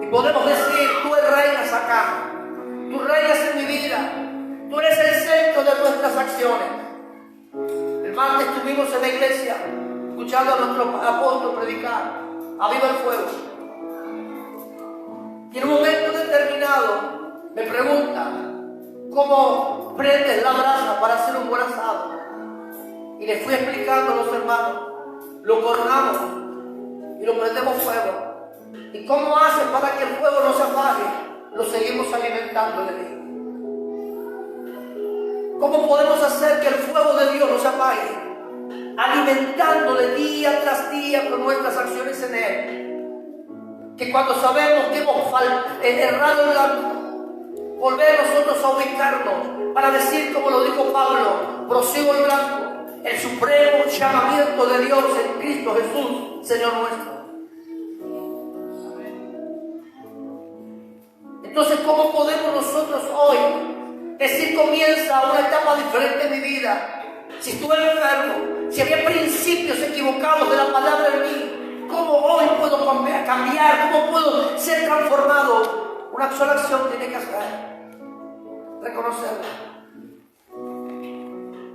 y podemos decir: tú reinas acá, tú reinas en mi vida, tú eres el centro de nuestras acciones. El martes estuvimos en la iglesia escuchando a nuestro apóstol predicar: aviva el fuego. Y en un momento determinado me pregunta: ¿cómo prendes la brasa para hacer un buen asado? Y le fui explicando a los hermanos: lo coronamos y lo prendemos fuego. ¿Y cómo haces para que el fuego no se apague? Lo seguimos alimentando de Dios. ¿Cómo podemos hacer que el fuego de Dios no se apague? Alimentándole día tras día con nuestras acciones en Él. Que cuando sabemos que hemos errado en la, volver nosotros a ubicarnos para decir, como lo dijo Pablo: prosigo el blanco, el supremo llamamiento de Dios en Cristo Jesús, Señor nuestro. Entonces, ¿cómo podemos nosotros hoy decir: comienza una etapa diferente en mi vida? Si estuve enfermo, si había principios equivocados de la palabra en mí, ¿cómo hoy puedo cambiar? ¿Cómo puedo ser transformado? Una sola acción tiene que hacer: reconocerla.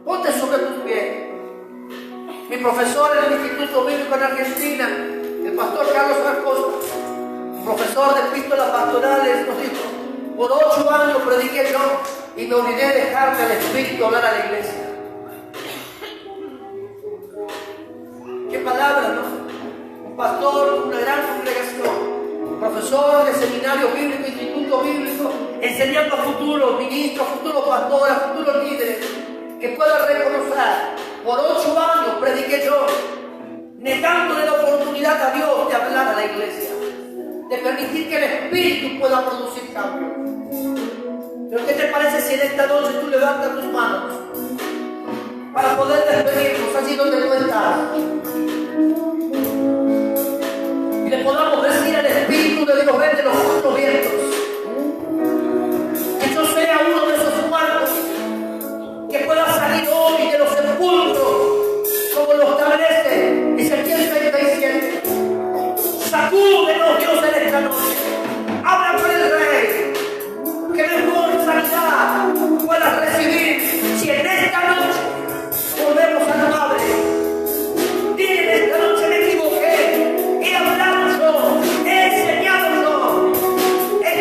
Ponte sobre tus pies. Mi profesor en el Instituto Bíblico en Argentina, el pastor Carlos Acosta, profesor de epístolas pastorales, nos dijo: por 8 años prediqué yo y me olvidé de dejarme al Espíritu hablar a la iglesia. ¿Qué palabras, no? Un pastor, una gran congregación, profesor de seminario bíblico, instituto bíblico, enseñando a futuros ministros, a futuros pastores, a futuros líderes, que puedan reconocer: por 8 años prediqué yo, negándole la oportunidad a Dios de hablar a la iglesia, de permitir que el Espíritu pueda producir cambio. Pero ¿qué te parece si en esta noche tú levantas tus manos para poder despedirnos allí donde tú estás? Y le podamos decir al Espíritu de Dios: ven de los 4 vientos, que yo sea uno de esos muertos que pueda salir hoy de los sepulcros, como lo establece Ezequiel 37. Sacúdenos, Dios, en esta noche. Habla con el Rey, que mejor sanidad puedas recibir si en esta noche volvemos a la Madre. Dile: en esta noche me equivoqué, he hablado yo, he enseñado yo, he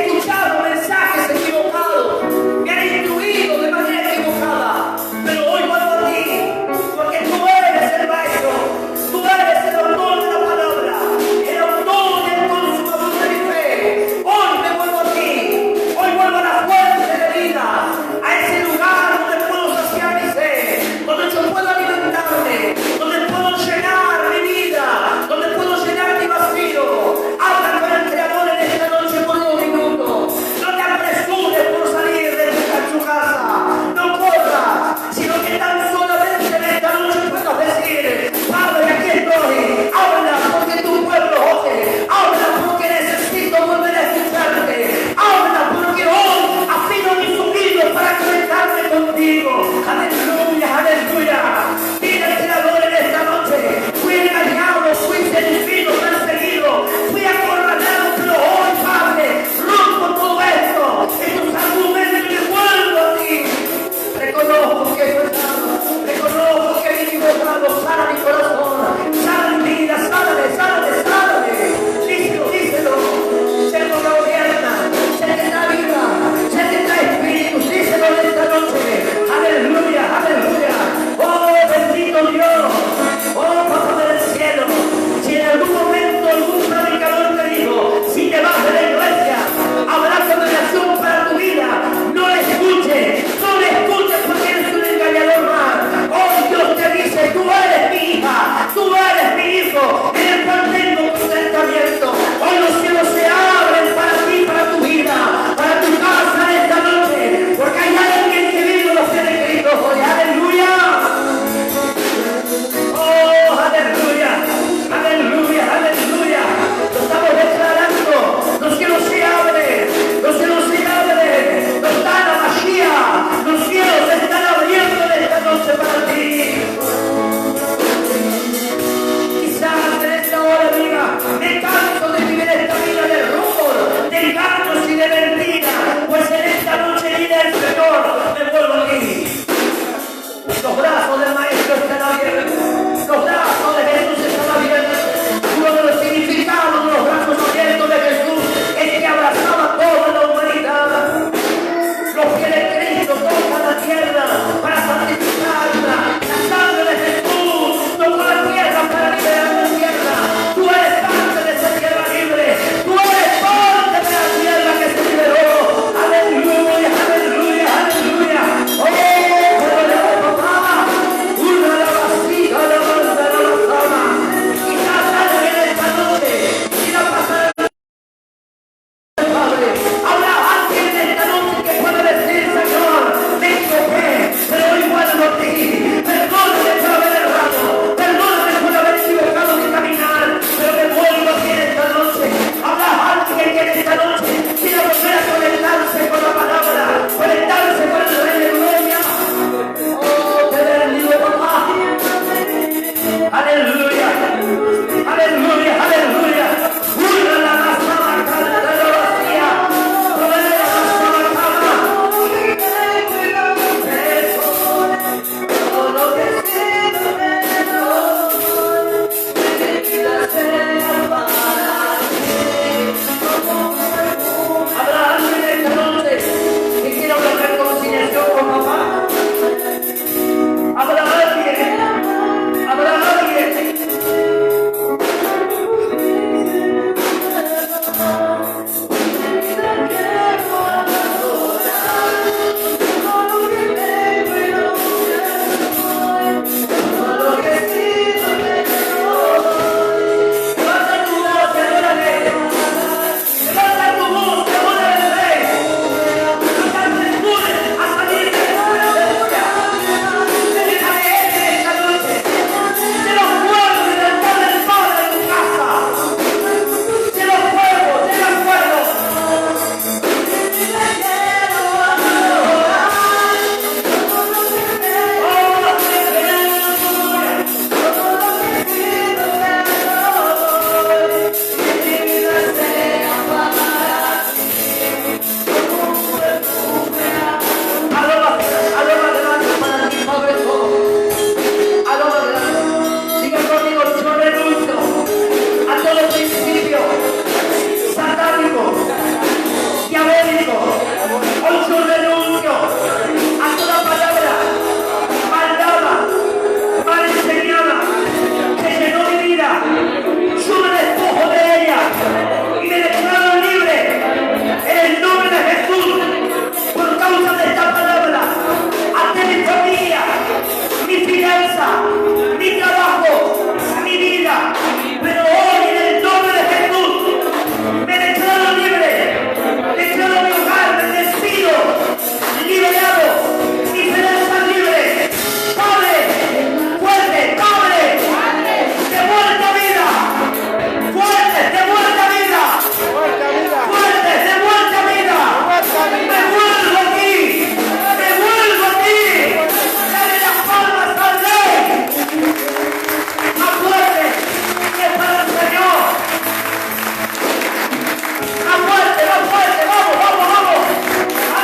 Cierra